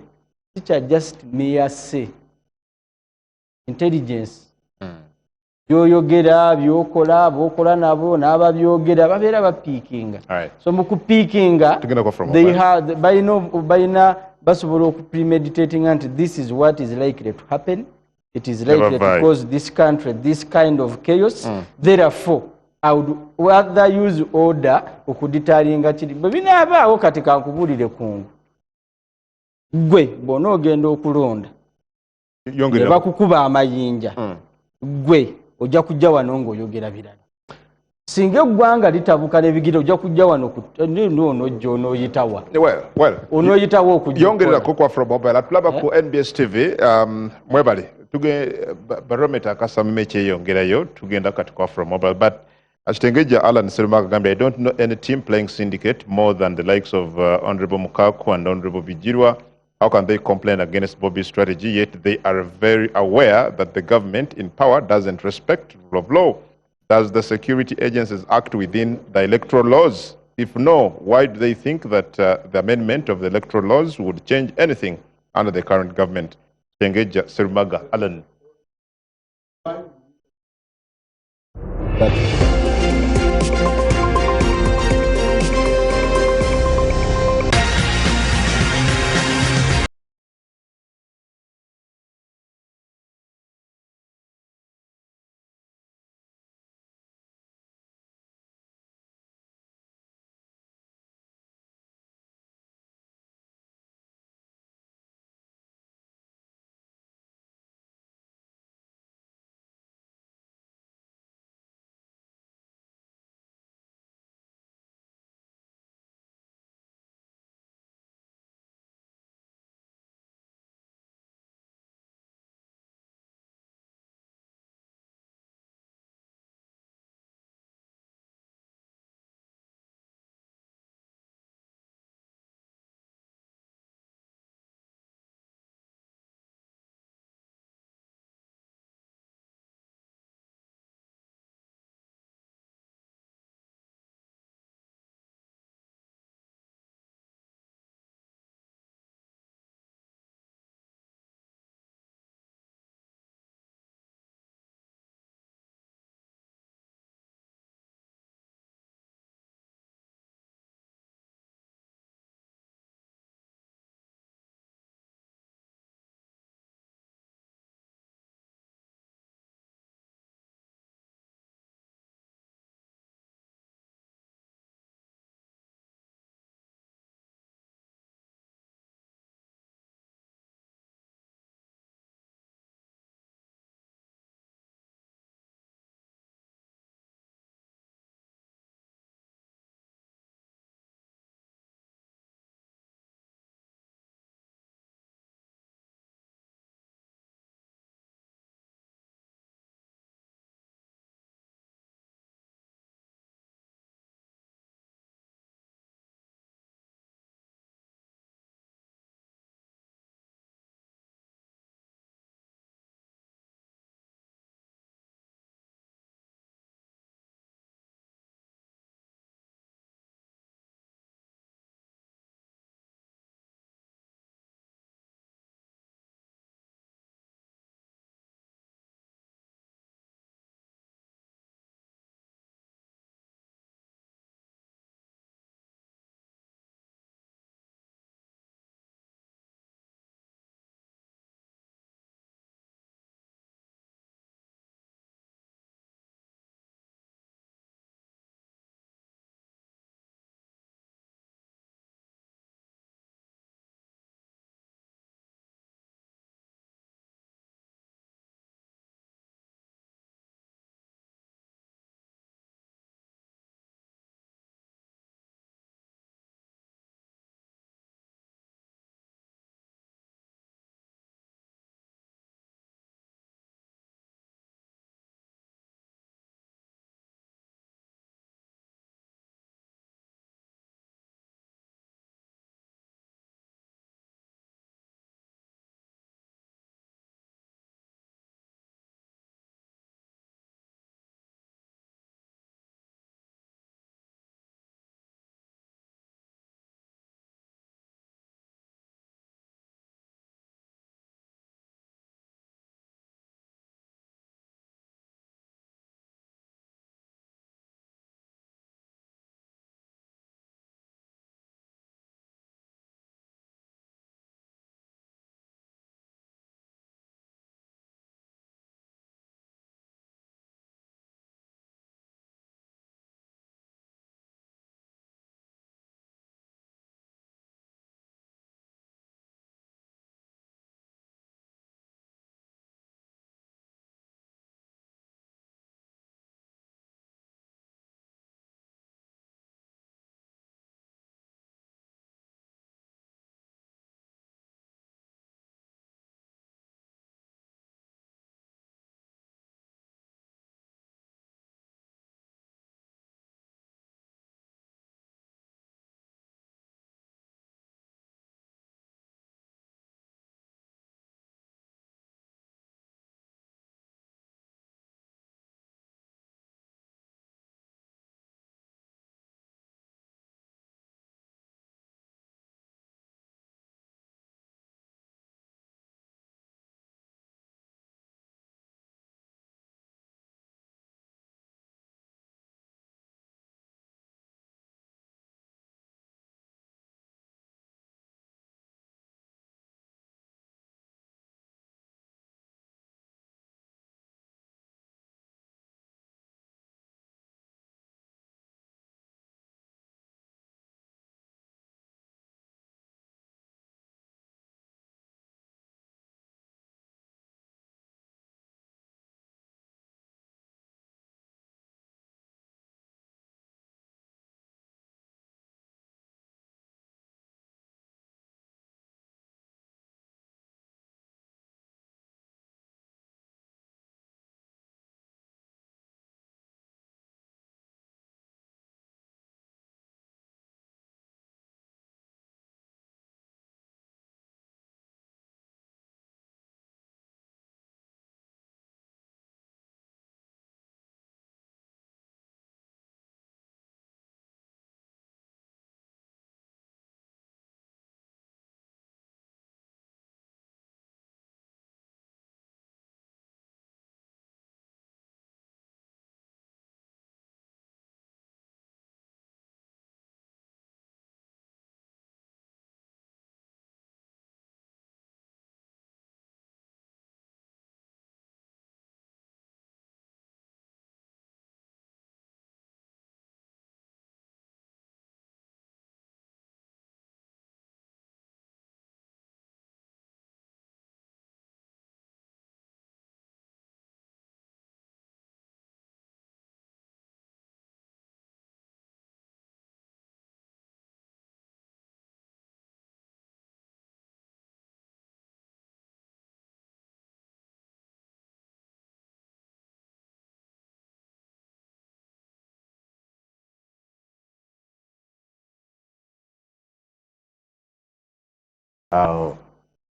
tikya just mere say intelligence byoyogera byokola bokola nabo n'ababyogera babeera bapiikinga. So mu kupiikinga they have bayina basobola okupremeditating nti this is what is likely to happen. It is likely to cause this country this kind of chaos. Therefore I would rather use order okuditalinga kiri bwe binaabaawo kati kankubulire kungu gwe bw'onoogenda okulonda ne bakukuba amayinja gwe ojja kujja wano ng'oyogera birala. Singa eggwanga litabuka n'ebigere ojja kujja wano onojja onooyitawa onooyitawa yongererako kwa from mobile atulaba ku NBS TV mwebale barometer akasamima ekyeyongerayo tugenda kati kwa from mobile but Ashtengeja Alan Serumaga Gambia, I don't know any team playing syndicate more than the likes of Honorable Mukaku and Honorable Bijirwa. How can they complain against Bobby's strategy, yet they are very aware that the government in power doesn't respect rule of law? Does the security agencies act within the electoral laws? If no, why do they think that the amendment of the electoral laws would change anything under the current government? Ashtengeja Serumaga Alan.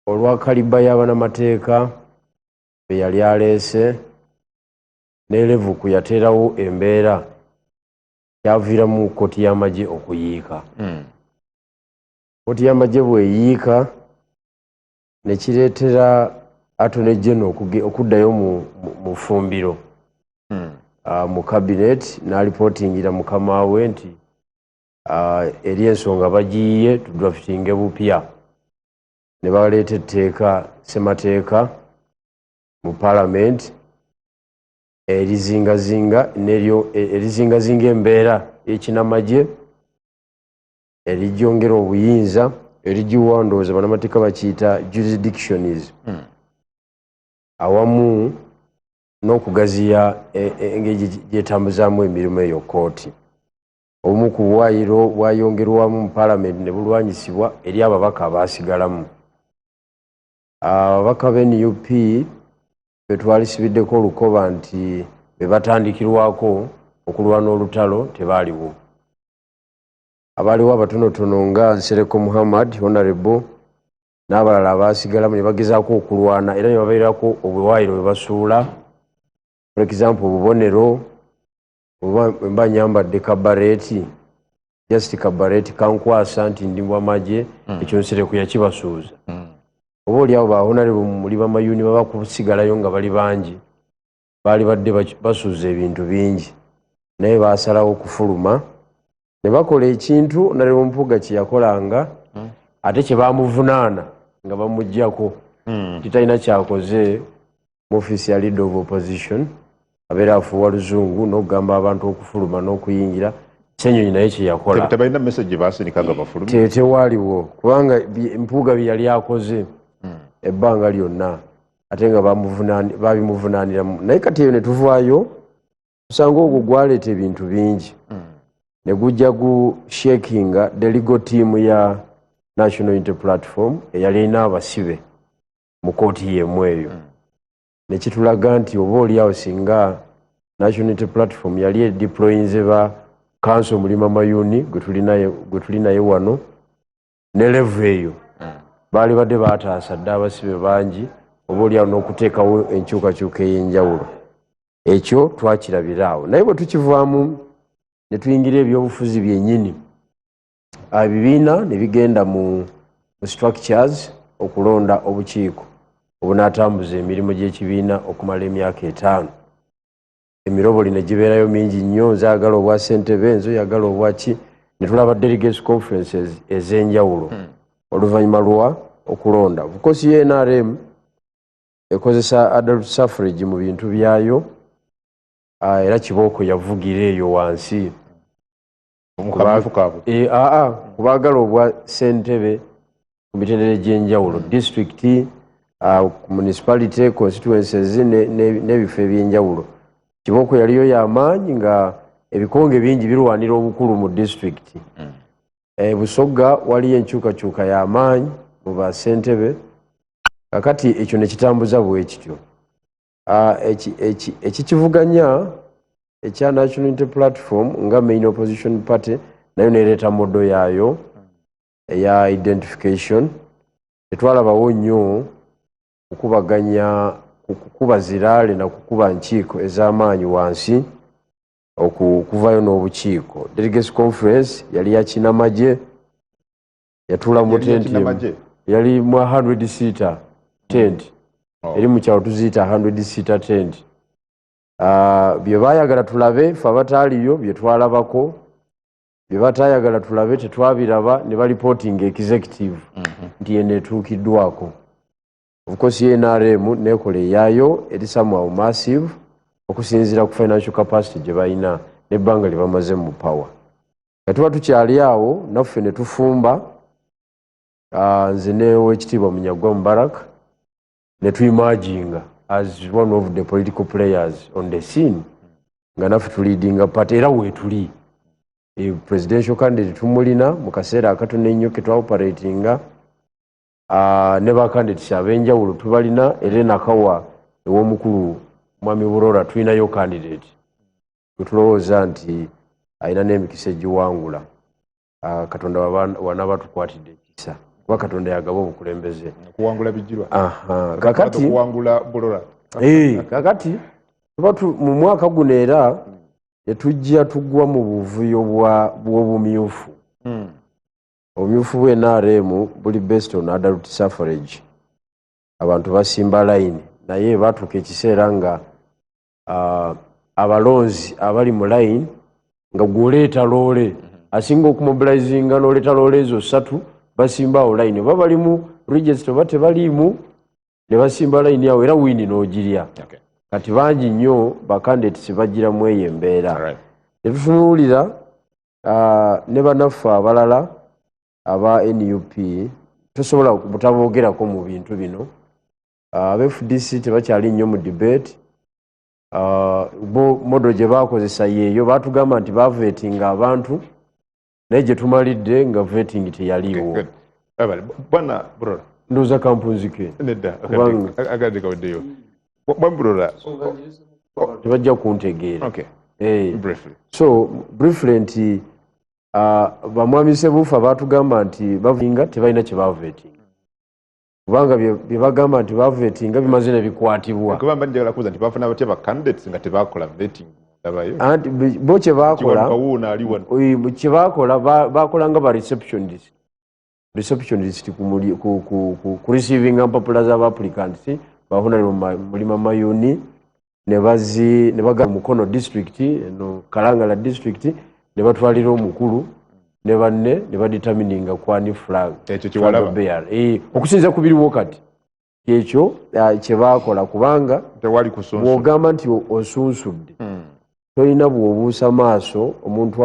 olwa kaliba y'abannamateeka be yali aleese ne Levuku yateerawo embeera kyaviiramu kkooti y'amagye okuyiika. Kkooti y'amagye bw'eyiika ne kireetera Attorney General okuddayo mu ffumbiro mu cabinet n'alipootingira mukama we nti eri ensonga bagiyiye tudraftinge bupya. Ne baleeta etteeka ssemateeka mu parliament erizingazinga embeera y'ekinnamagye erigyongera obuyinza erigiwa ndowooza bannamateeka bakiyita jurisdictionis awamu n'okugaziya engeri gyetambuzaamu emirimu eyo kkooti. Obumu ku bwayiro bwayongerwamu mu parliament ne bulwanyisibwa eri ababaka abaasigalamu. Ababaka b'NUP be twalisibiddeko olukoba nti be batandikirwako okulwana olutalo tebaaliwo. Abaaliwo abatonotono nga Nsereko Muhammad Honorable n'abalala abaasigalamu ne bagezaako okulwana era ne babeerako obwayiro bwe basuula. For example, obubonero mba nyambadde kabareeti just kabareeti kankwasa nti ndi bwamagye ekyo Nsereko yakibasuuza. Oba oliawo bahonarebo muli bamayuni baba kusigalayo nga bali bangi baali badde basuuza ebintu bingi naye baasalawo okufuluma ne bakola ekintu Honorable Mpuuga kye yakolanga ate kye bamuvunaana nga bamuggyako kitalina kyakoze mu ofiisi ya Leader of Opposition abeera afuuwa luzungu n'okugamba abantu okufuluma n'okuyingira Ssenyonyi naye kye yakola. Tebalina message baasinika nga bafuluma. Tewaaliwo kubanga Mpuuga bye yali akoze ebbanga lyonna ate nga babimuvunaaniramu. Naye kati eyo ne tuvaayo tusanga ogwo gwaleeta ebintu bingi ne gujja shakinga the legal team ya National Unity Platform eyali erina abasibe mu kkooti y'emu eyo. Ne kitulaga nti oba oliawo singa National Unity Platform yali edeployinze ba council mulima mayuni gwe tuli naye wano ne level eyo baali badde baataasa dde abasibe bangi oba oliawo n'okuteekawo enkyukakyuka ey'enjawulo. Ekyo twakirabiraawo naye bwe tukivaamu ne tuyingira ebyobufuzi byennyini ebibiina ne bigenda mu structures okulonda obukiiko obunaatambuza emirimu gy'ekibiina okumala emyaka 5. Emiroboli ne gibeerayo mingi nnyo nzaagala obwa ssentebe enzo yagala obwaki ne tulaba delegates conferences ez'enjawulo oluvannyuma lwa okulonda. Bukosi ye NRM ekozesa adult suffrage mu bintu byayo era Kibooko yavugira eyo wansi kubaagala obwa ssentebe ku mitendera gy'enjawulo district municipality constituencies n'ebifo eby'enjawulo. Kibooko yaliyo y'amaanyi nga ebikonge bingi birwanira obukulu mu district. Busoga waliyo enkyukakyuka y'amaanyi mu bassentebe kakati ekyo ne kitambuza bwe kityo. Ekikivuganya ekya National Unity Platform nga main opposition party nayo nereeta modo yaayo eya identification. Tetwalabawo nnyo okubaganya kukuba ziraale na kukuba nkiiko ez'amaanyi wansi okuvayo n'obukiiko. Delegates conference yali ya kinnamagye yatuula mu tent yali mu 100 seater tent eri mu kyalo tuziyita 100 seater tent. Bye baayagala tulabe fe abataaliyo bye twalabako bye bataayagala tulabe tetwabiraba ne balipoting executive nti eno etuukiddwako. Of course ye NRM nekola eyaayo eri somehow massive okusinziira ku financial capacity gye balina n'ebbanga lye bamaze mu power. Tuba tukyali awo naffe ne tufumba nze n'Oweekitiibwa Munyagwa Mubarak ne tuimaginga as one of the political players on the scene nga naffe tuleadinga party era weetuli presidential candidate tumulina mu kaseera akatono ennyo ke twaoperatinga ne bacandidates ab'enjawulo tubalina era nakawa ew'omukulu Mwami Burora tulinayo candidate tulowooza nti alina n'emikisa egiwangula Katonda wanaaba tukwatidde ekisa. kuba Katonda yagaba obukulembeze kuwangula bijirwa kakati kuwangula Bulora kakati mu mwaka guno era netujja tugwa mu buvuyo bw'obumyufu obumyufu bwe NRM buli based on adult suffrage abantu basimba line naye batuuka ekiseera nga abalonzi abali mu line nga gwoleeta loole asinga okumobilizinga n'oleeta loole ezo 3 basimbawo line oba bali mu register oba tebaliimu ne basimba line yawe era wini n'ogirya kati bangi nnyo bakandidates bagiramu eyo embeera tetutunuulira ne bannaffe abalala aba NUP tosobola butaboogerako mu bintu bino aba FDC tebakyali nnyo mu debate modo gye baakozesa yeeyo baatugamba nti bavetinga abantu naye gye tumalidde nga veting teyaliiwo bwana Bulora ndowooza kampunzike nedda agadde kaweddeyo Bulora tebajja kuntegeera so briefly nti bamwami Sebuufa baatugamba nti bavinga tebalina kye bavetinga kubanga bye bagamba nti bavetinga bimaze ne bikwatibwa kubanga njagala kuuza nti bafuna batya ba candidates nga tebakola vetting ndabayo anti bo kye baakola kye baakola baakola nga ba receptionist ku receiving mpapula z'aba applicants bafuna mulima mayuni ne bagamba Mukono district no Kalangala district ne batwalira omukulu ne banne ne badetermininga kwani flag ekyo kiwalaba okusinza ku biriwo kati ekyo kye baakola kubanga tewali kusonso bw'ogamba nti osunsudde tolina bw'obuusa maaso omuntu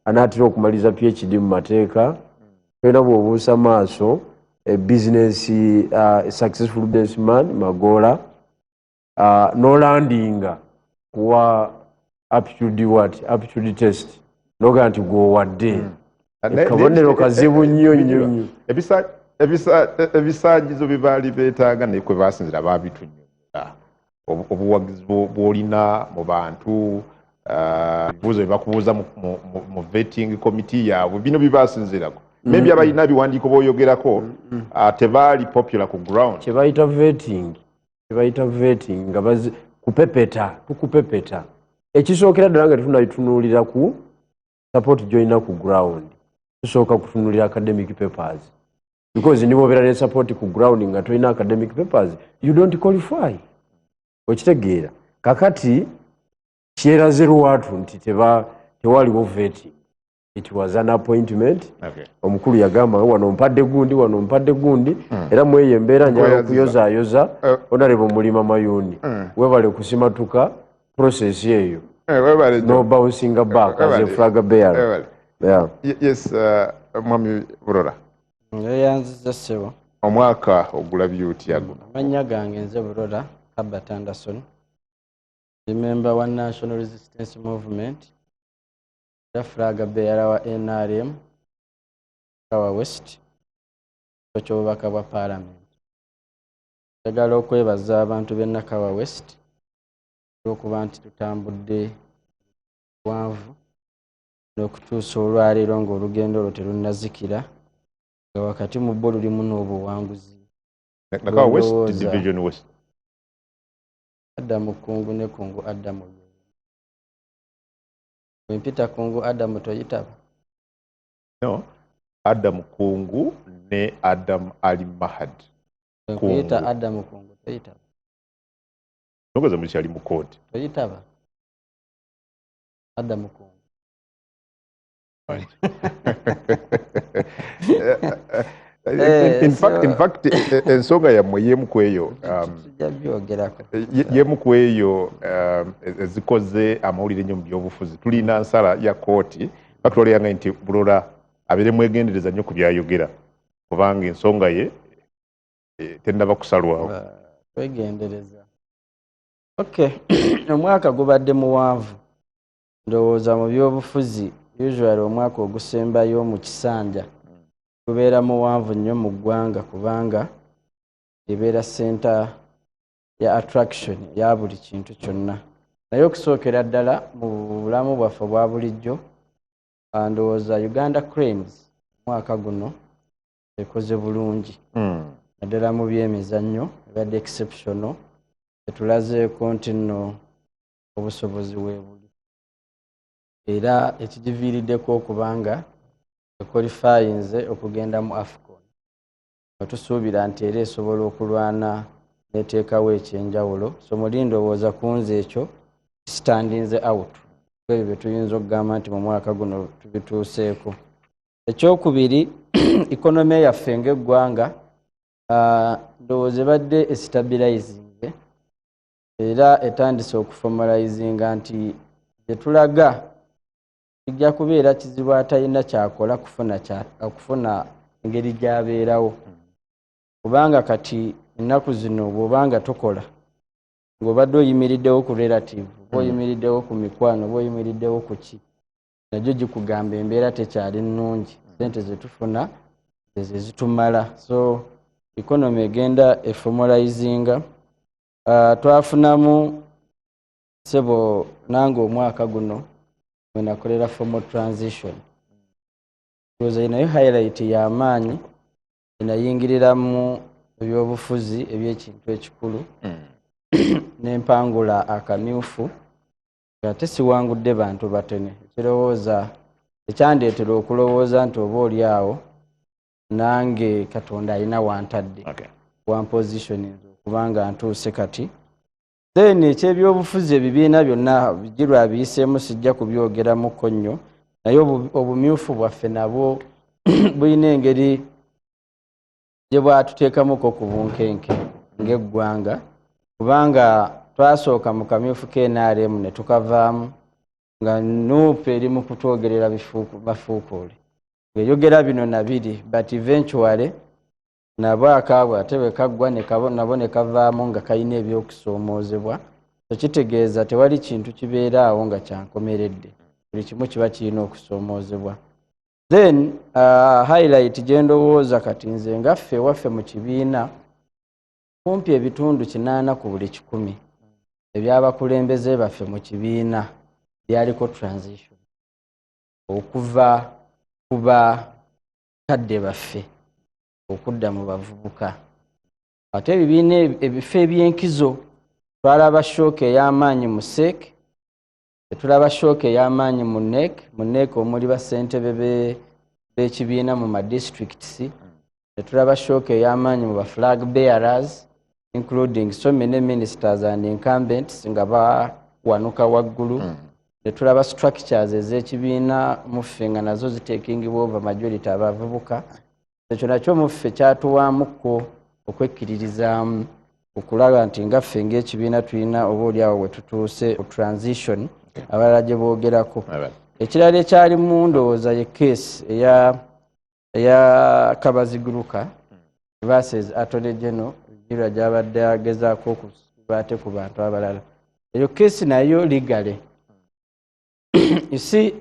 anaatera okumaliza PhD mu mateeka tolina bw'obuusa maaso business successful businessman Magoola n'olandinga kuwa aptitude test noga nti gwowadde kabonero kazibu nnyo nnyo ebisaagizo byebaali beetaaga naye kwe baasinzira baabitunyonnyola obuwagizi bw'olina mu bantu ebibuuzo bye bakubuuza mu vetting committee yaabwe bino bibaasinzirako maybe abalina biwandiiko b'oyogerako tebaali popular ku ground kyebayita vetting nga tukupepeta ekisookera ddala nga tetunabitunuulira ku support joina ku ground tusooka kutunuulira academic papers because nibo beera ne support ku ground nga tolina academic papers you don't qualify okitegeera kakati kyeraze lwatu nti tewaliwo vetting it was an appointment omukulu yagamba wano mpadde gundi era mweyo embeera njala okuyozaayoza onarebo mulima mayuni webale kusimatuka process eyo no bouncing back as a flag bearer yes mwami Bulora yanziza ssebo omwaka ogulabye otya guno amannya gange nze Bulora Albert Anderson member wa National Resistance Movement flag bearer wa NRM Kawa West kyobubaka bwa Parliament njagala okwebaza abantu b'e Nakawa West olw'okuba nti tutambudde wanvu n'okutuusa olwaleero ng'olugendo olwo terunnazikira nga wakati mu bo lulimu n'obuwanguzi Nakawa West Division West Adamu Kungu ne Kungu Adamu Mpita Kungu Adamu toyitaba no Adamu Kungu ne Adam Ali Mahad kuyita Adamu Kungu toyitaba nogoza mukyali mu kodi toyitaba Adamu Kungu in fact ensonga yammwe yemu kweyo yemu kweyo ezikoze amawulire nnyo mu byobufuzi tulina nsala ya kooti batwaliranga nti Bulora abeere mwegendereza nnyo ku byayogera kubanga ensonga ye tennaba kusalwawo twegendereza okay omwaka gubadde muwanvu ndowooza mu byobufuzi usually omwaka ogusembayo mu kisanja gubeera muwanvu nnyo mu ggwanga kubanga ebeera center ya attraction ya buli kintu kyonna naye okusookera ddala mu bulamu bwaffe bwa bulijjo ndowooza Uganda Cranes omwaka guno ekoze bulungi naddala mu byemizannyo ebadde exceptional etulazeeko nti nno obusobozi weebuli era ekigiviiriddeko okubanga equalifyinze okugenda mu AFCON nga tusuubira nti era esobola okulwana neteekawo ekyenjawulo so muli ndowooza kunze ekyo standinze out ebyo bye tuyinza okugamba nti mu mwaka guno tubituuseeko ekyokubiri ikonomi yaffe ng'eggwanga ndowooza ebadde estabilizinze era etandise okufomalizinga nti gye tulaga kijja kubeera kizibu atalina kyakola kufuna engeri gy'abeerawo kubanga kati ennaku zino bw'obanga tokola ng'obadde oyimiriddewo ku relative oba oyimiriddewo ku mikwano oba oyimiriddewo ku ki najjo gikugamba embeera tekyali nnungi sente zetufuna ze zitumala so economy egenda efomalizinga twafunamu sebo nange omwaka guno wenakolera formal transition kuza inayo highlight y'amaanyi enayingiriramu ebyobufuzi ebyekintu ekikulu n'empangula akamyufu ate siwangudde bantu batene ekirowooza ekyandeetera okulowooza nti oba oli awo nange katonda alina wantadde one position okubanga ntuuse kati then ekyebyobufuzi ebibiina byonna bijirwa biyiseemu sijja kubyogeramuko nnyo naye obumyufu bwaffe nabwo bulina engeri gye bwatuteekamuko ku bunkenke ng'eggwanga kubanga twasooka mu kamyufu k'NRM ne tukavaamu nga nuupu eri mu kutwogerera bafuukuule ng'eyogera bino nabiri but eventually nabo akaabwe ate bwe kaggwa nabo ne kavaamu nga kalina ebyokusoomoozebwa ekitegeeza tewali kintu kibeera awo nga kyankomeredde buli kimu kiba kirina okusoomoozebwa then highlight gye ndowooza kati nze ngaffe ewaffe mu kibiina kumpi ebitundu 80 ku buli 100 ebyabakulembeze baffe mu kibiina byaliko transition okuva ku bakadde baffe okudda mu bavubuka ate ebibiina ebifo ebyenkizo twalaba shooka ey'amaanyi mu SEC tetulaba shooka ey'amaanyi mu NEC omuli bassentebe b'ekibiina mu madistricts tetulaba shooka ey'amaanyi mu baflag bearers including so many ministers and incumbents nga bawanuka waggulu netulaba structures ez'ekibiina muffe nga nazo ziteekingibwa over majority abavubuka ekyo nakyo muffe kyatuwaamuko okwekkiririzaamu okulaba nti nga ffe ng'ekibiina tulina oba oliawo we tutuuse transition abalala gye boogerako ekirala ekyalimu ndowooza ye case eya Kabaziguruka versus Attorney General jirwa gy'abadde agezaako okusiba ate ku bantu abalala eyo case nayo ligale isi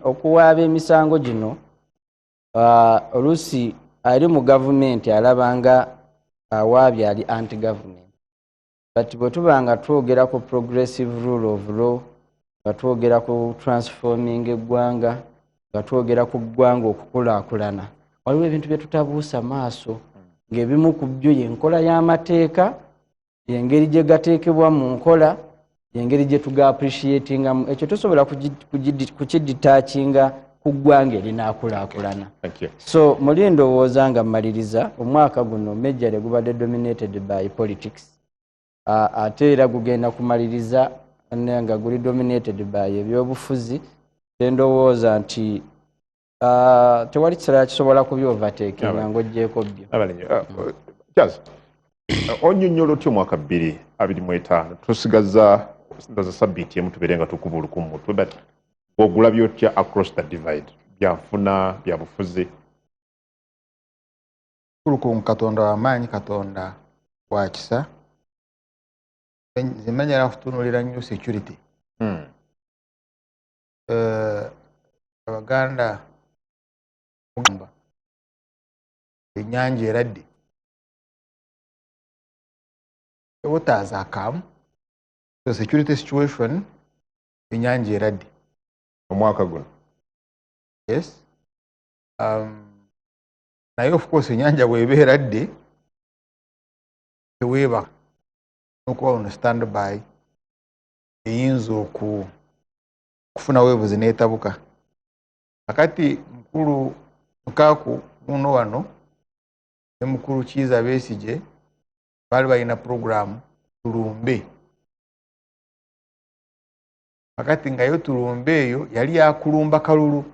okuwaaba emisango gino oluusi ali mu gavumenti alabanga awaabye ali anti government but bwe tuba nga twogera ku progressive rule of law nga twogera ku transforming eggwanga nga twogera ku ggwanga okukulaakulana waliwo ebintu bye tutabuusa maaso ng'ebimu ku byo y'enkola y'amateeka y'engeri gye gateekebwa mu nkola y'engeri gye tuga appreciatingamu ekyo tusobola kukiditaakinga ku ggwanga erinaakulaakulana so muli ndowooza nga mmaliriza omwaka guno majorly gubadde dominated by politics ate era gugenda kumaliriza nga guli dominated by ebyobufuzi endowooza nti tewali kisala kisobola kubyovateekinga ng'oggyeko byo Charles onyonnyola otya omwaka 2025 tusigaza sabbiiti emu tubeere nga tukuba oluku mu mutwe but ogula byotya across the divide byanfuna byabufuzi kuluku katonda w'amaanyi katonda wa kisa zimanyira kutunuulira nnyo security abaganda mugamba ennyanja eradde ebutaaza akaamu the security situation ennyanja eradde omwaka guno yes naye of course ennyanja bw'ebeera dde teweebaka n'okuba on standby eyinza okufuna weebuzi n'etabuka. Kakati mukulu Mukaaku muno wano ne mukulu Kiiza Besigye baali balina program Tulumbe. Kakati nga yo Tulumbe eyo yali yakulumba kalulu. It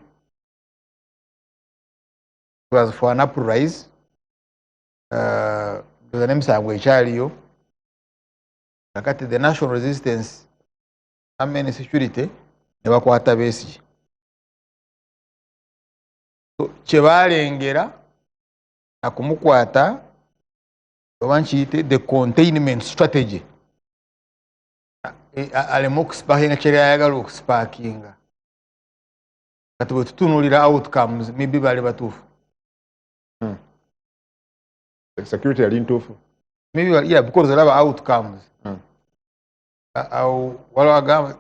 was for an uprise. N'emisango ekyaliyo. Kakati the National Resistance Army and Security ne bakwata Besigye. Kye baalengera nakumukwata oba nkiyite the containment strategy. Alema okusipaakinga kyeri ayagala okusipaakinga. Kati bwe tutunuulira outcomes maybe baali batuufu. Security yali ntuufu. Maybe yeah, because olaba outcomes. Waliwo agamba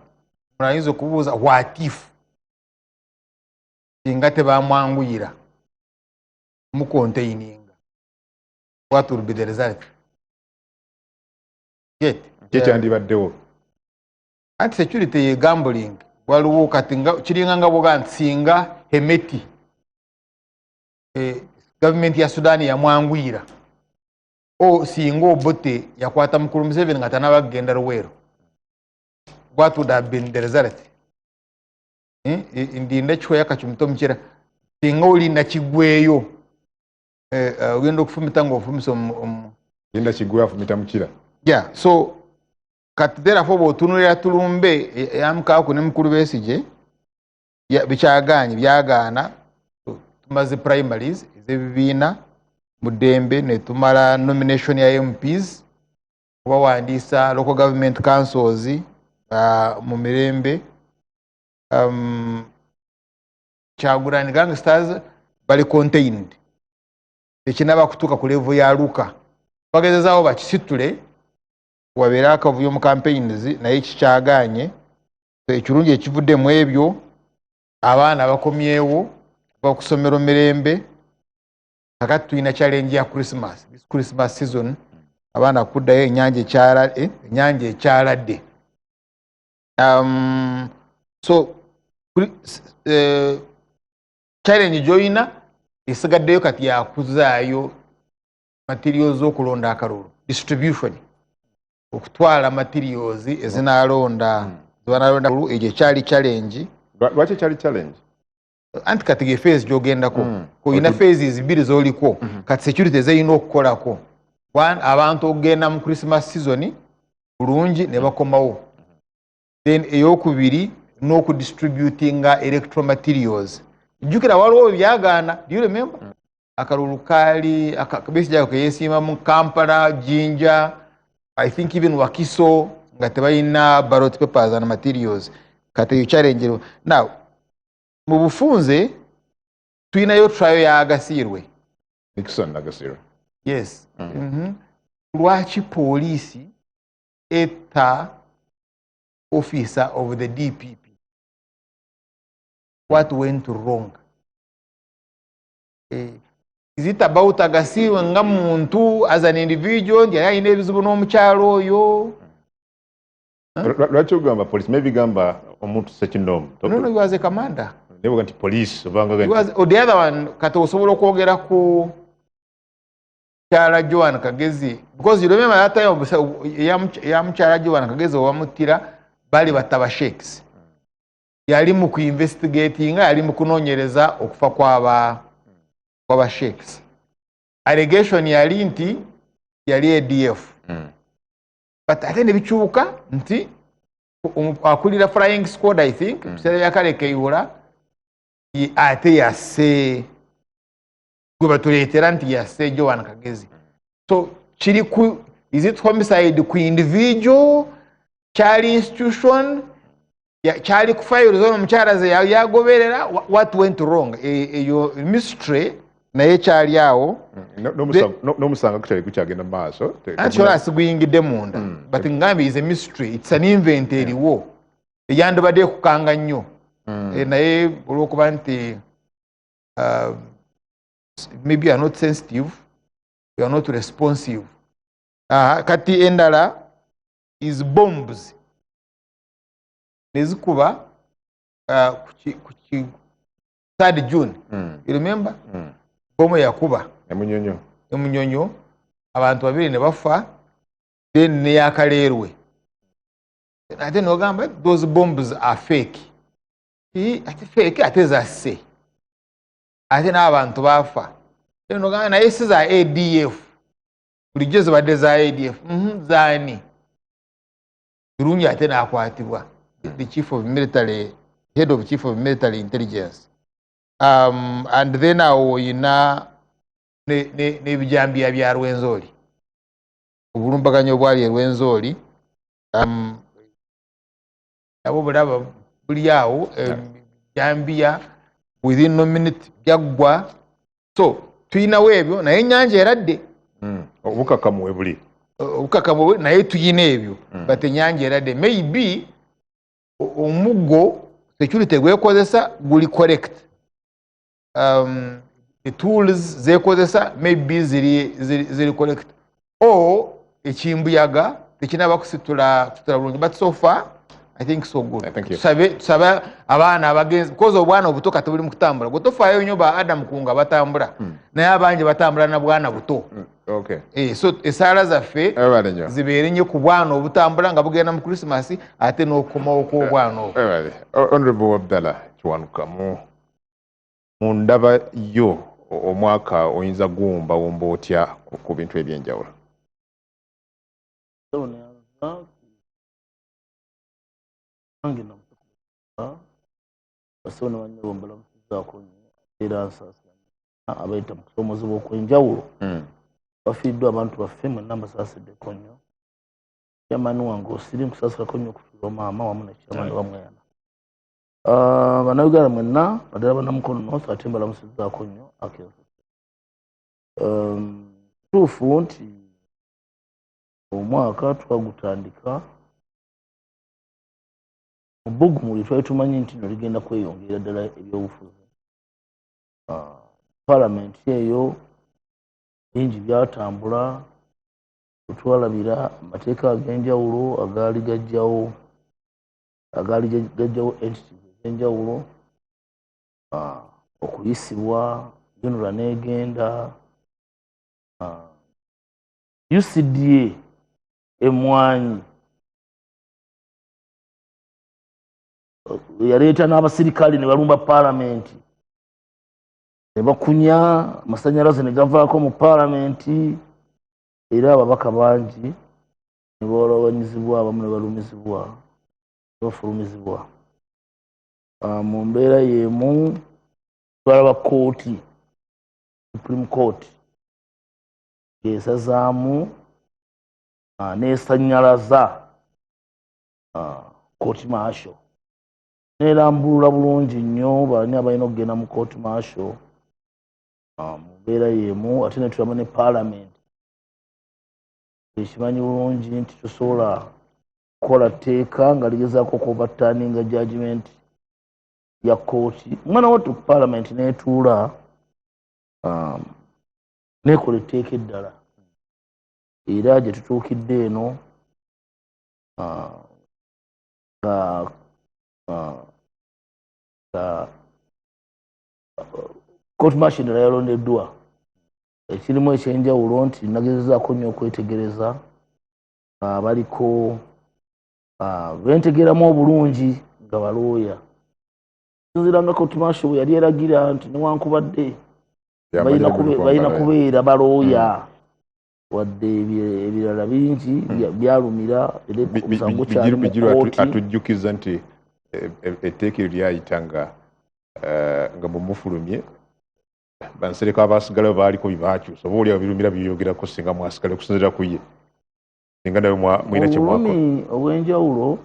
ayinza okubuuza what if singa tebamwanguyira mu containing. What will be the result? Kyandibaddewo. Anti security ye gambling. Waliwo kati kiringa nga bwoga nti singa Hemeti government ya Sudan yamwanguyira o singa Obote yakwata mukulu Museveni nga tanaba kugenda Luweero. What would have been the result? Ndinda Kihoya Kacumuto Mukira singa oli nakigweyo ugenda okufumita ng'ofumisa Ndinda Kigweyo afumita Mukira. Yeah, so kati therefore bw'otunuulira Tulumbe ya Mukaaku ne mukulu Besigye bikyagaanye byagaana tumaze primaries ez'ebibiina mu ddembe ne tumala nomination ya MPs kubawandiisa local government councils mu mirembe. Kyagulanyi gangsters bali contained. Tekinaba kutuuka ku level ya Luka. Bagezezaawo bakisitule wabeere akavuyo mu campaigns naye kikyagaanye. Ekirungi ekivudde mu ebyo abaana bakomyewo bakusomero mirembe. Kakati tulina challenge ya Christmas. This Christmas season abaana kuddayo ennyanja ekyaladde. So challenge joina esigaddeyo kati yakuzaayo materials okulonda akalulu. Distribution. Okutwala materials ezinalonda zibanalonda ekyo kyali challenge. Lwaki kyali challenge? Anti kati ge phase gyogendako. Kuyina phases bbiri z'oliko. Kati security zeyina okukolako. One, abantu okugenda mu Christmas season bulungi ne bakomawo. Then eyokubiri n'okudistributinga electro materials. Jjukira waliwo byagaana. Do you remember? Akalulu kaali Besigye ako yeesiima mu Kampala, Jinja, I think even Wakiso nga tebalina ballot papers and materials. Kati eyo challenge. Now, mu bufunze tulinayo trial ya Agasirwe. Nixon Agasirwe. Yes. Lwaki poliisi etta officer of the DPP? What went wrong? Is it about Agasirwe nga muntu as an individual ndi alina ebizibu n'omukyalo oyo? Lwaki ogamba police? Maybe gamba omuntu Ssekinomu. No, he was a commander. Nebuga nti police obanga He was the other one. Kati osobola okwogera ku Kyala Joan Kagezi, because you remember that time ya Mukyala Joan Kagezi owamutira bali bataba sheikhs. Yali mu kuinvestigating, yali mu kunoonyereza okufa kw'aba sheikhs. Allegation yali nti yali ADF. But ate ne bikyuka nti akulira flying squad, I think biseera byakale Kayihura ate yasse gwe batuleetera nti yasse Joan Kagezi. So kiri ku, is it homicide ku individual, kyali institution, kyali ku file z'ono omukyala ze yagoberera? What went wrong? Eyo mystery naye kyali awo. N'omusanga kukyali kukyagenda mu maaso. Anti olaba siguyingidde munda. But ngambi is a mystery. It's an inventory wo. Eyandibadde kukanga nnyo. Naye olw'okuba nti maybe you are not sensitive, you are not responsive. Kati endala is bombs. Nezikuba 3rd June. You remember? Bombo yakuba. Emunyonyo. Abantu babiri ne bafa. Then ne yakalerwe. Ate nogamba those bombs are fake. Ate fake ate zasse. Ate n'abantu bafa. Then nogamba na esi za ADF. Bulijjo zibadde za ADF. Zaani. Kirungi ate n'akwatibwa. The chief of military, head of chief of military intelligence. And then ina n'ebijambiya bya Rwenzori. Obulumbaganyo bwali Rwenzori. Abo bulaba buli awo ebijambiya within no minute byaggwa. So tuyinawo ebyo naye ennyanja eradde. Obukakamu webuli. Obukakamu naye tuyina ebyo. But ennyanja eradde. Maybe omuggo security gwekozesa guli correct. The tools zekozesa maybe ziri correct. Or ekimbuyaga tekinaba kusitula bulungi. But so far I think so good. Thank you. Tusaba abaana abagenzi because obwana obuto kati buli mu kutambula. Gotofaayo nnyo ba Adam Kunga batambula. Naye abangi batambula na bwana buto. Okay. So esaala zaffe zibeere nnyo ku bwana obutambula nga bugenda mu Christmas ate n'okomawo kw'obwana obwo. Honorable Abdallah Kiwanuka mu ndaba yo omwaka oyinza guwumba otya ku bintu ebyenjawulo? Ange na mtukufu basone wanyomba la mfuzaako nnyo era nsaasaanya abayita mu kusomozebwa okw'enjawulo bafiiddwa abantu baffe mwenna mbasaasideko nnyo. Chairman wange osiri nkusaasilako nnyo okufiirwa maama wamu ne chairman wamweyana. Bannayuganda mwenna naddala bannamukono North ate mbalamusizzaako nnyo akensa. Tuufu nti omwaka twagutandika Bugumuli twali tumanyi nti no ligenda kweyongera ddala ebyobufuzi. Parliament eyo bingi byatambula tutwalabira amateeka ag'enjawulo agaali gajjawo entities ez'enjawulo okuyisibwa UNRA n'egenda UCDA emmwanyi yaleeta n'abasirikale ne balumba palamenti ne bakunya amasanyalaze ne gavaako mu palamenti era ababaka bangi ne bawalawanyizibwa abamu ne balumizibwa bafulumizibwa. Mu mbeera y'emu twalaba kooti Supreme Court esazaamu n'esanyalaza court martial nerambulula bulungi nnyo baani abalina okugenda mu court martial mu mbeera y'emu ate ne tulaba ne parliament ekimanyi bulungi nti tusobola kukola tteeka nga ligezaako okuoverturninga judgment ya kooti. Omwana wattu ku parliament n'etuula n'ekola etteeka eddala era gye tutuukidde eno court martial endala yalondeddwa. Ekirimu ekyenjawulo nti nagezezaako nnyo okwetegereza baliko bentegeramu obulungi nga balooya. Sinziranga court martial bwe yali eragira nti newankubadde balina kubeera balooya wadde ebirala bingi byalumira omusango kyali mu kooti. Atujjukiza nti etteeka eryo lyayita nga mumufulumye bansereka abasigalayo baaliko byebakyusa oba oliawo birumira byeyogerako singa mwasigala okusinzira ku ye singa nawe mwina kyemwakola. Obulumi obw'enjawulo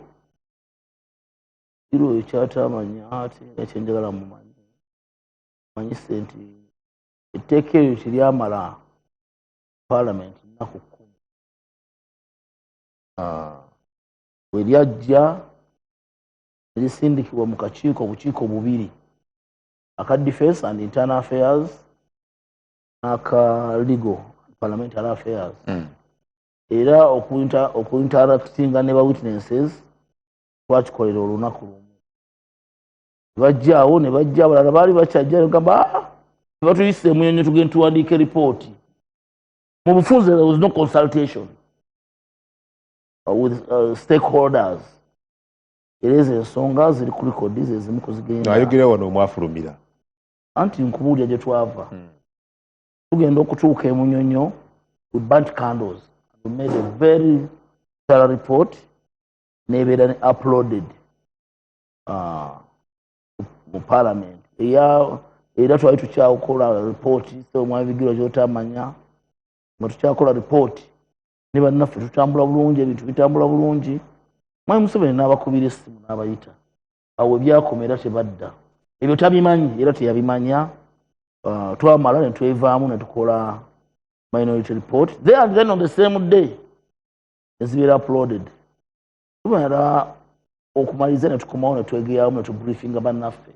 kiro ekyatamanya ate ekyenjagala mumanyise nti etteeka eryo teryamala palamenti nnaku 10 bwe lyajja erisindikibwa mu bukiiko bubiri aka defense and internal affairs aka legal parliamentary affairs era okuinteractinga ne ba witnesses twakikolera olunaku lumu bajjaawo ne bajja abalala baali bakyajja negamba batuyise Munyonyo tugende tuwandiike ripooti mu bufunze. There was no consultation with stakeholders. Era ezo ensonga ziri ku likodi zezimu kuzigenda ayogera wano omwafulumira anti nkubuulira gye twava tugenda okutuuka e Munyonyo with burnt candles. We made a very thorough report nebeera uploaded mu parliament era twali tukyakola ripooti so mwabigirwa gyotamanya nga tukyakola ripooti ne bannaffe tutambula bulungi ebintu bitambula bulungi. Mwami Museveni n'abakubira essimu n'abayita awo ebyakomera tebadda ebyo tabimanyi era teyabimanya. Twamala ne twevaamu ne tukola minority report there and then on the same day ezibeera uploaded. Tumala okumaliza ne tukomawo ne twegeyamu ne tubriefinga bannaffe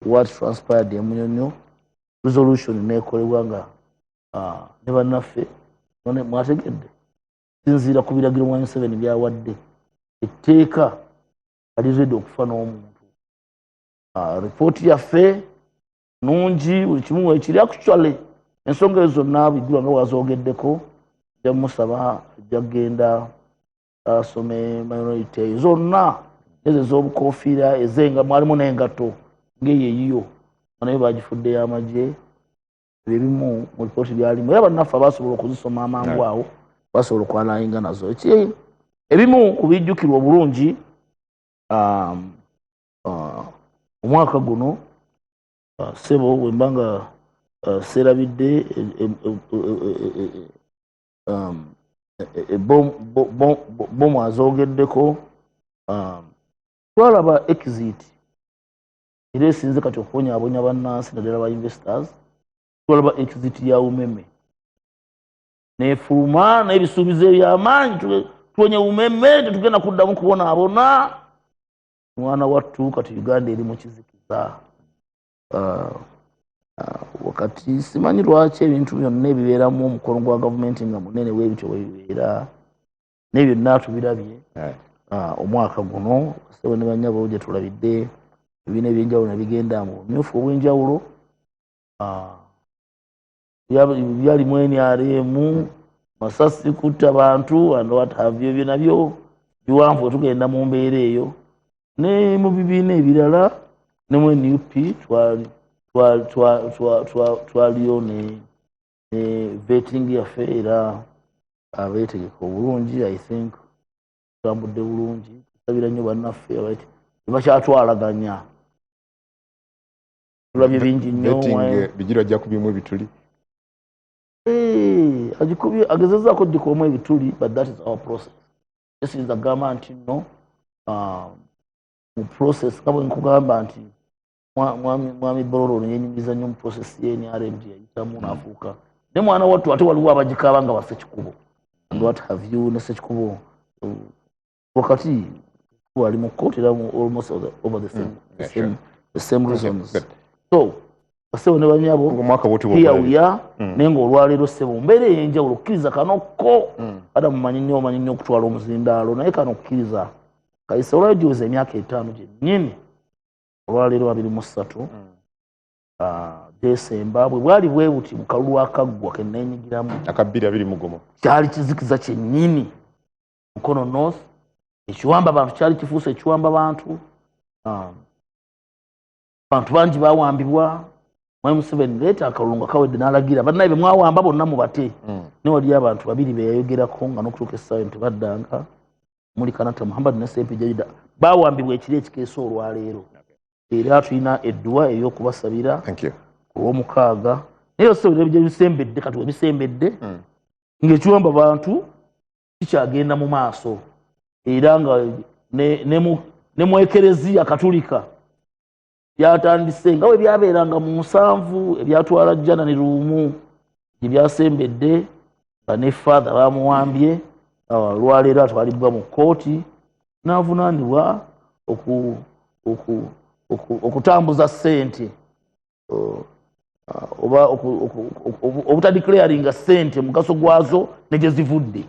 what transpired e Munyonyo. Resolution nekolebwa nga ne bannaffe mwategedde sinziira ku biragiro Mwami Museveni byawadde etteeka alizedde okufa n'omuntu. Ripooti yaffe nungi buli kimu ekiri actually ensonga ezo zonna bigirwa nga wazoogeddeko ajja musaba ajja kugenda asome minority zonna ezo ez'obukofiira ezenga mwalimu n'engato ng'eyeyiyo naye bagifudde y'amagye ebimu mu ripooti byalimu era bannaffe abasobola okuzisoma amangu awo basobola okwanayinga nazo. Ebimu ku bijjukirwa obulungi omwaka guno sebo bwemba nga serabidde bomu azoogeddeko twalaba exit era esinze kati okubonyaabonya bannansi naddala ba investors. Twalaba exit ya umeme nefuluma n'ebisuubizo ebyamaanyi tuwonye umeme tetugenda kuddamu kubonaabona. Mwana wattu kati Uganda eri mu kizikiza wakati simanyi lwaki ebintu byonna ebibeeramu omukono gwa gavumenti nga munene weebityo webibeera n'ebyo byonna tubirabye omwaka guno Sebo ne bannyabo gye tulabidde ebibiina ebyenjawulo ne bigenda mu bumyufu obw'enjawulo byalimu NRM masasi kutta bantu and what have you. Ebyo nabyo biwanvu otugenda mu mbeera eyo ne mu bibiina ebirala ne mu NUP twaliyo ne vetting yaffe era abeetegeka obulungi. I think tutambudde bulungi tusabira nnyo bannaffe tebakyatwalaganya tulabye bingi nnyo bijirwa ajja kubimu ebituli agikubye agezezaako gikubamu ebituli but that is our process. This is the government no mu process nga bwe nkugamba nti mwami Bololo yenyingiza nnyo mu process ye NRM yayitamu n'afuuka ne mwana wattu ate waliwo abagikaaba nga Ssekikubo and what have you ne Ssekikubo wakati wali mu court era almost over the same reasons. So Sebo ne bannyabo here we are naye ng'olwaleero Sebo mbeera ey'enjawulo okkiriza kanokko ada mumanyi nnyo okutwala omuzindaalo naye kano okkiriza kayise olwagiweza emyaka 5 gyennyini olwaleero 23 Desemba bwe bwali bwe buti mu kalulu akaggwa ke neenyigiramu akabbiri mugomo kyali kizikiza kyennyini mukono north ekiwamba abantu kyali kifuuse ekiwamba bantu bantu bangi bawambibwa. Mwami Museveni leeta akalulu nga kawedde n'alagira bannaye be mwawamba bonna mubate ne wali abantu babiri be yayogerako nga n'okutuuka essaawa tebaddanga muli Kanata Muhammad ne Ssempijja Yuda bawambibwa ekiro ekikeesa olwaleero era tulina edduwa ey'okubasabira ku Lwomukaaga naye Sebo ebyo bisembedde kati webisembedde ng'ekiwamba bantu kikyagenda mu maaso era nga ne mu Ekereziya Katulika byatandise nga bwe byabeeranga mu 7 ebyatwala jjana ne lumu gye byasembedde nga ne father bamuwambye lwaleero atwalibbwa mu kkooti n'avunaanibwa okutambuza ssente oba obutadeclaringa ssente mugaso gwazo negye zivudde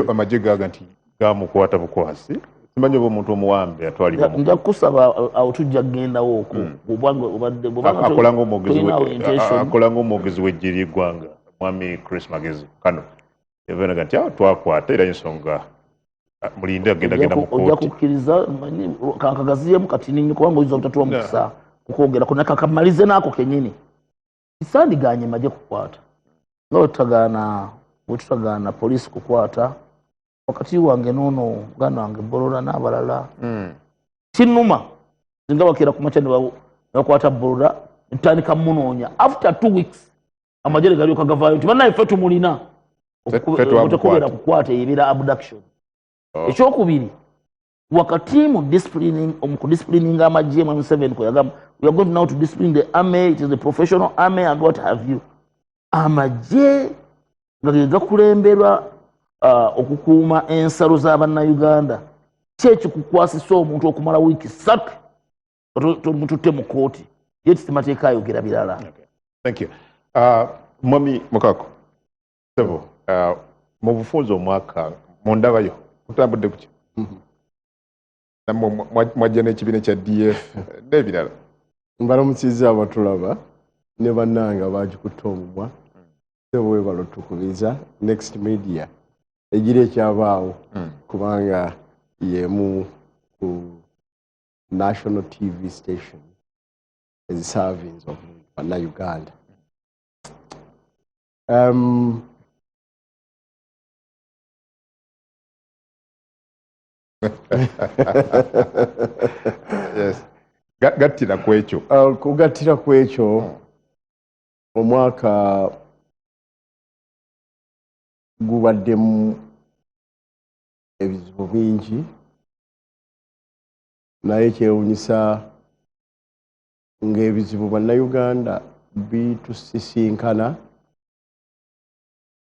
amagye gaga nti gamukwata bukwasi simanyi oba omuntu omuwambe atwalibwa nja kusaba awo tujja kugendawo okwo akola ng'omwogezi w'eggye ly'eggwanga mwami Chris Magezi kano yavenaga nti awo twakwata era ensonga mulinde agenda mu kooti ojja kukkiriza kankagaziyemu kati ninyi kubanga oyinza obutatuwa mukisa kukwogera kona kakamalize n'ako kennyini kisandiganye magye kukwata nga bwetutagaana poliisi kukwata wakati wange noono muganda wange Bolola n'abalala kinnuma singa bakeera ku makya ne bakwata Bolola ntandika munoonya after 2 weeks amagye galyoka gavaayo nti bannaye ffe tumulina obutekobeera kukwata eyebeera abduction ekyokubiri wakati mu disciplining amagye mu 7 ko yagamba we are going now to discipline the army, it is a professional army and what have you. Amagye gakulemberwa okukuuma ensalo z'Abannayuganda kyekikukwasisa omuntu okumala wiiki 3 tomututte mu kooti ye kitemateeka ayogera birala. Thank you. Mwami Mukako Sebo, mu bufunze omwaka mundabayo mutambudde kuki mwajja n'ekibiina kya DF n'ebirala mbalamukiza abatulaba ne bannange abagikutte omumwa Sebo webalo tukubiza Next Media egira ekyabaawo kubanga yemu ku national TV station as servings of Bannayuganda. Yes. Gattira kwekyo. Kugattira kwekyo omwaka gubaddemu ebizibu bingi naye kyewunyisa ng'ebizibu Bannayuganda bitusisinkana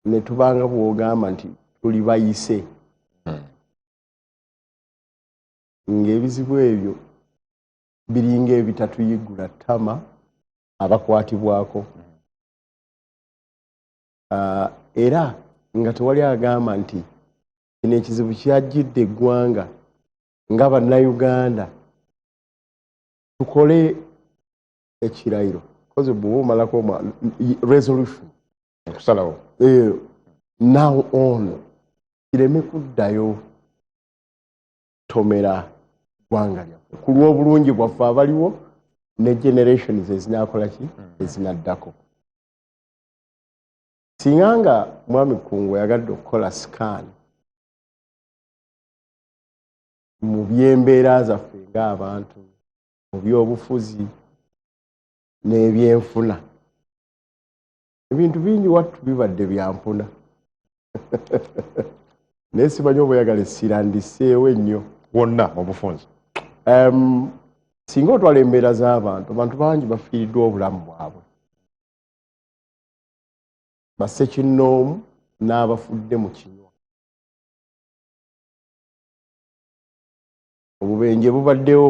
ne tubanga bw'ogamba nti tuli bayise ng'ebizibu ebyo biringa ebitatuyiggula ttama abakwatibwako era nga tewali agamba nti kino ekizibu kyajjidde eggwanga nga Bannayuganda tukole ekirayiro koze bw'oba omalako resolution okusalawo now on kireme kuddayo tomera ggwanga lyaffe ku lw'obulungi bwaffe abaliwo ne generations ezinakola ki ezinaddako. Singa nga Mwami Kkungu yagadde okukola scan mu by'embeera zaffe ng'abantu mu by'obufuzi n'ebyenfuna ebintu bingi wattu bibadde byampuna naye simanyi oba oyagala essira ndiseewo ennyo wonna mu bufunze. Singa otwala embeera z'abantu abantu bangi bafiiriddwa obulamu bwabwe bassekinnoomu n'abafudde mu kinywa. Obubenje bubaddewo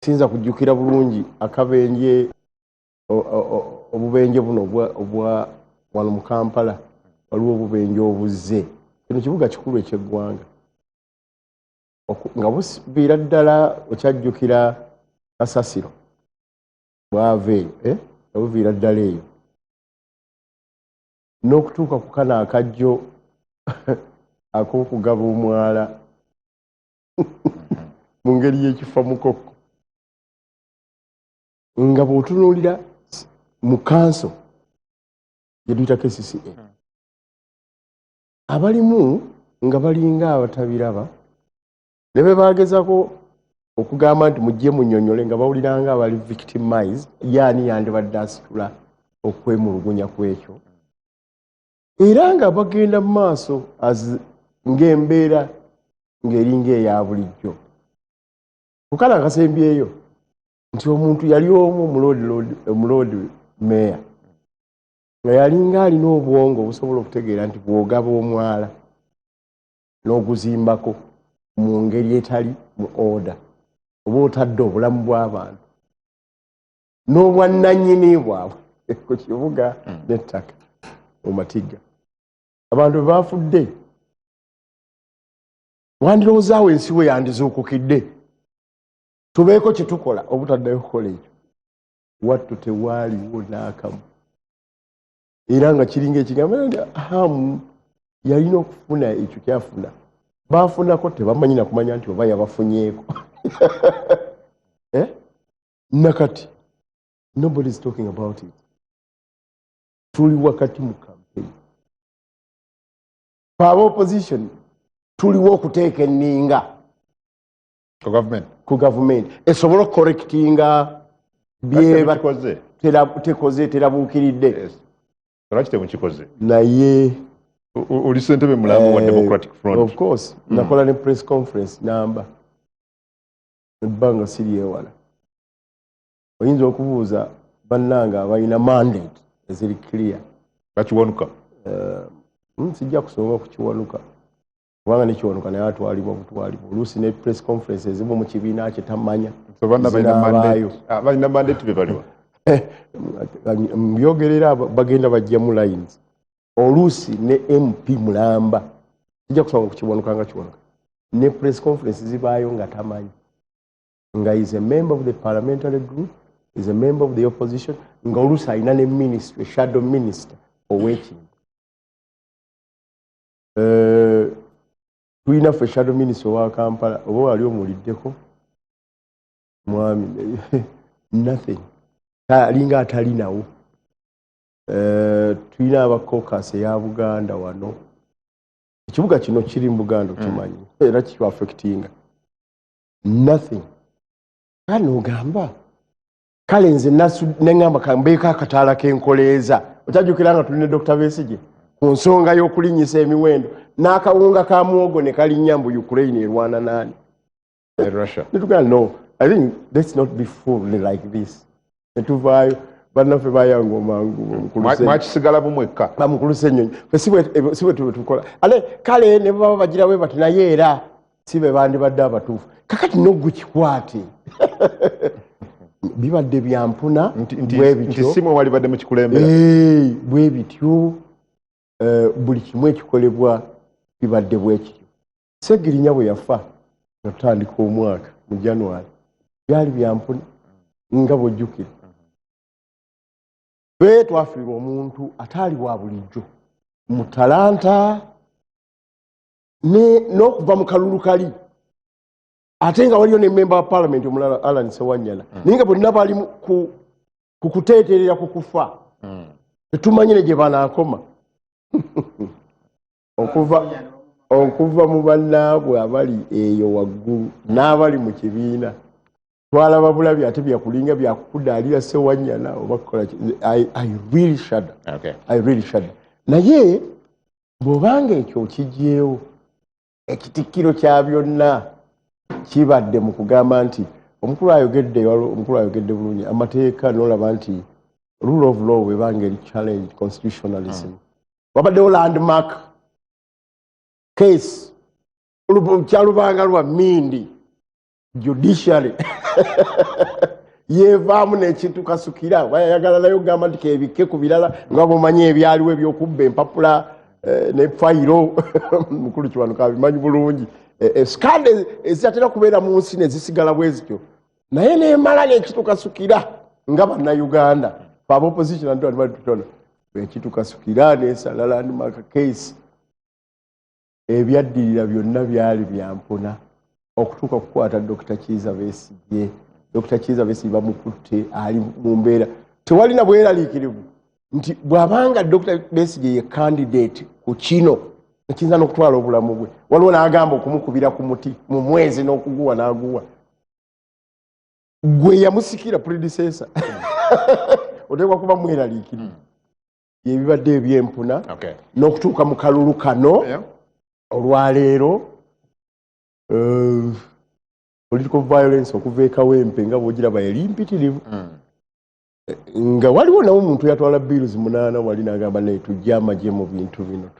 sinza kujjukira bulungi akabenje obubenje buno obwa wano mu Kampala waliwo obubenje obuzze kino kibuga kikulu eky'eggwanga nga buviira ddala okyajjukira Kasasiro bwava eyo nga buviira ddala eyo n'okutuuka ku kano akajjo ak'okugaba omwala mu ngeri y'ekifamukoko nga bw'otunuulira mu kanso gye tuyita KCCA abalimu nga balinga abatabiraba ne be baagezako okugamba nti mujje munnyonnyole nga bawulira nga abali victimized yaani yandibadde asitula okwemulugunya kwekyo era nga bagenda mu maaso ng'embeera ng'eringa eya bulijjo. Kukala akasembyeyo nti omuntu yali omu omuloodi meya nga yalinga alina obwongo obusobola okutegeera nti bw'ogaba omwala n'oguzimbako mu ngeri etali mu oda oba otadde obulamu bw'abantu n'obwannannyini bwabwe ku kibuga n'ettaka mu Matigga. Abantu bwe bafudde wandiroozaawo ensi we yandizuukukidde. Tubeeko kye tukola obutaddayo kukola ekyo. Wattu tewaaliwo n'akamu. Era nga kiringa ekigamba nti Hamu yalina okufuna ekyo kyafuna. Baafunako tebamanyi na kumanya nti oba yabafunyeeko. Nakati nobody is talking about it. Tuli wakati mu campaign. Aba opposition tuliwo okuteeka enninga ku government esobola okucorrectinga byeba tekoze terabuukiridde. Lwaki temukikoze? Naye oli ssentebe mulamu wa Democratic Front. Of course. Nakola ne press conference namba. Ebbanga siri ewala. Oyinza okubuuza bannanga abalina mandate eziri clear. Bakiwanuka? Sijja kusonga kukiwanuka. Kubanga nekiwanuka naye atwalibwa butwalibwa. Oluusi ne press conference ezimu mu kibiina kye tamanya. Balina mandate be baliwa? Mbyogerera bagenda bajjamu lines. Oluusi ne MP Mulamba sijja kusonga kukiwanuka nga kiwanuka. Ne press conference zibaayo nga tamanyi. Nga is a member of the parliamentary group, is a member of the opposition, nga oluusi alina ne ministry, shadow minister ow'ekintu. Tulina ffe shadow minister owa Kampala, oba wali omuliddeko mwami nothing. Alinga atalinawo. Tulina aba caucus eya Buganda wano. Ekibuga kino kiri mu Buganda tumanyi. Era kikiwa affectinga. Nothing. Kano gamba kale nze neŋŋamba kambeeko akataala k'enkoleeza. Okyajjukira nga tulina Dr. Besigye ku nsonga y'okulinnyisa emiwendo n'akawunga ka muwogo ne kalinnya mbu Ukraine erwana nani? Russia. Netugamba no, I think let's not be fooled like this. Netuvaayo bannaffe bayanga omangu mwakisigala bumwekka bamukulusa ennyonyi fe si bwe tukola ale kale ne baba bagira bwe bati naye era si be bandibadde abatuufu kakati nogwe kikwate bibadde byampuna bwe bityo simwe wali badde mu kikulembera bwe bityo buli kimu ekikolebwa bibadde bwe kityo. Segirinya bwe yafa natandika omwaka mu January byali byampuna nga bwojjukira. Ffe twafiirwa omuntu ataali wa bulijjo mu talanta n'okuva mu kalulu kali ate nga waliyo ne member wa parliament omulala Alan Sewanyana naye nga bonna bali ku kuteeterera ku kufa tetumanyire gye banaakoma okuva mu bannaabwe abali eyo waggulu n'abali mu kibiina twalaba bulabi ate byakulinga byakukudaalira Sewanyana oba kukola I really shudder. I really shudder. Naye bw'obanga ekyo okigyewo ekitikkiro kya byonna kibadde mu kugamba nti omukulu ayogedde bulungi amateeka n'olaba nti rule of law webanga eri challenge constitutionalism. Wabaddewo landmark case kyalubanga lwa Mindi judiciary yevaamu n'ekintu kasukira bayagala nayo gamba nti kebikke ku birala nga bomanyi ebyaliwo ebyokubba empapula ne fayiro mukulu Kiwanuka bimanyi bulungi skande ezitera kubeera mu nsi ne zisigala bwe zityo naye neemala n'ekintu kasukira nga bannayuganda aba opposition antu bali tutona ekintu kasukira n'esala landmark case ebyaddirira byonna byali byampuna okutuuka kukwata Dr. Kiza Besigye. Dr. Kiza Besigye bamukutte ali mu mbeera tewalina bweraliikirivu nti bw'abanga Dr. Besigye ye candidate ku kino ekiyinza n'okutwala obulamu bwe waliwo n'agamba okumukubira ku muti mu mwezi n'okuguwa n'aguwa gwe yamusikira predecessor oteekwa kuba mweraliikirivu ebibadde ebyempuna n'okutuuka mu kalulu kano olwaleero political violence okuva ekawempe nga bwogiraba yali mpitirivu nga waliwo nawo omuntu yatwala bills 8 wali n'agamba naye tujja amagye mu bintu bino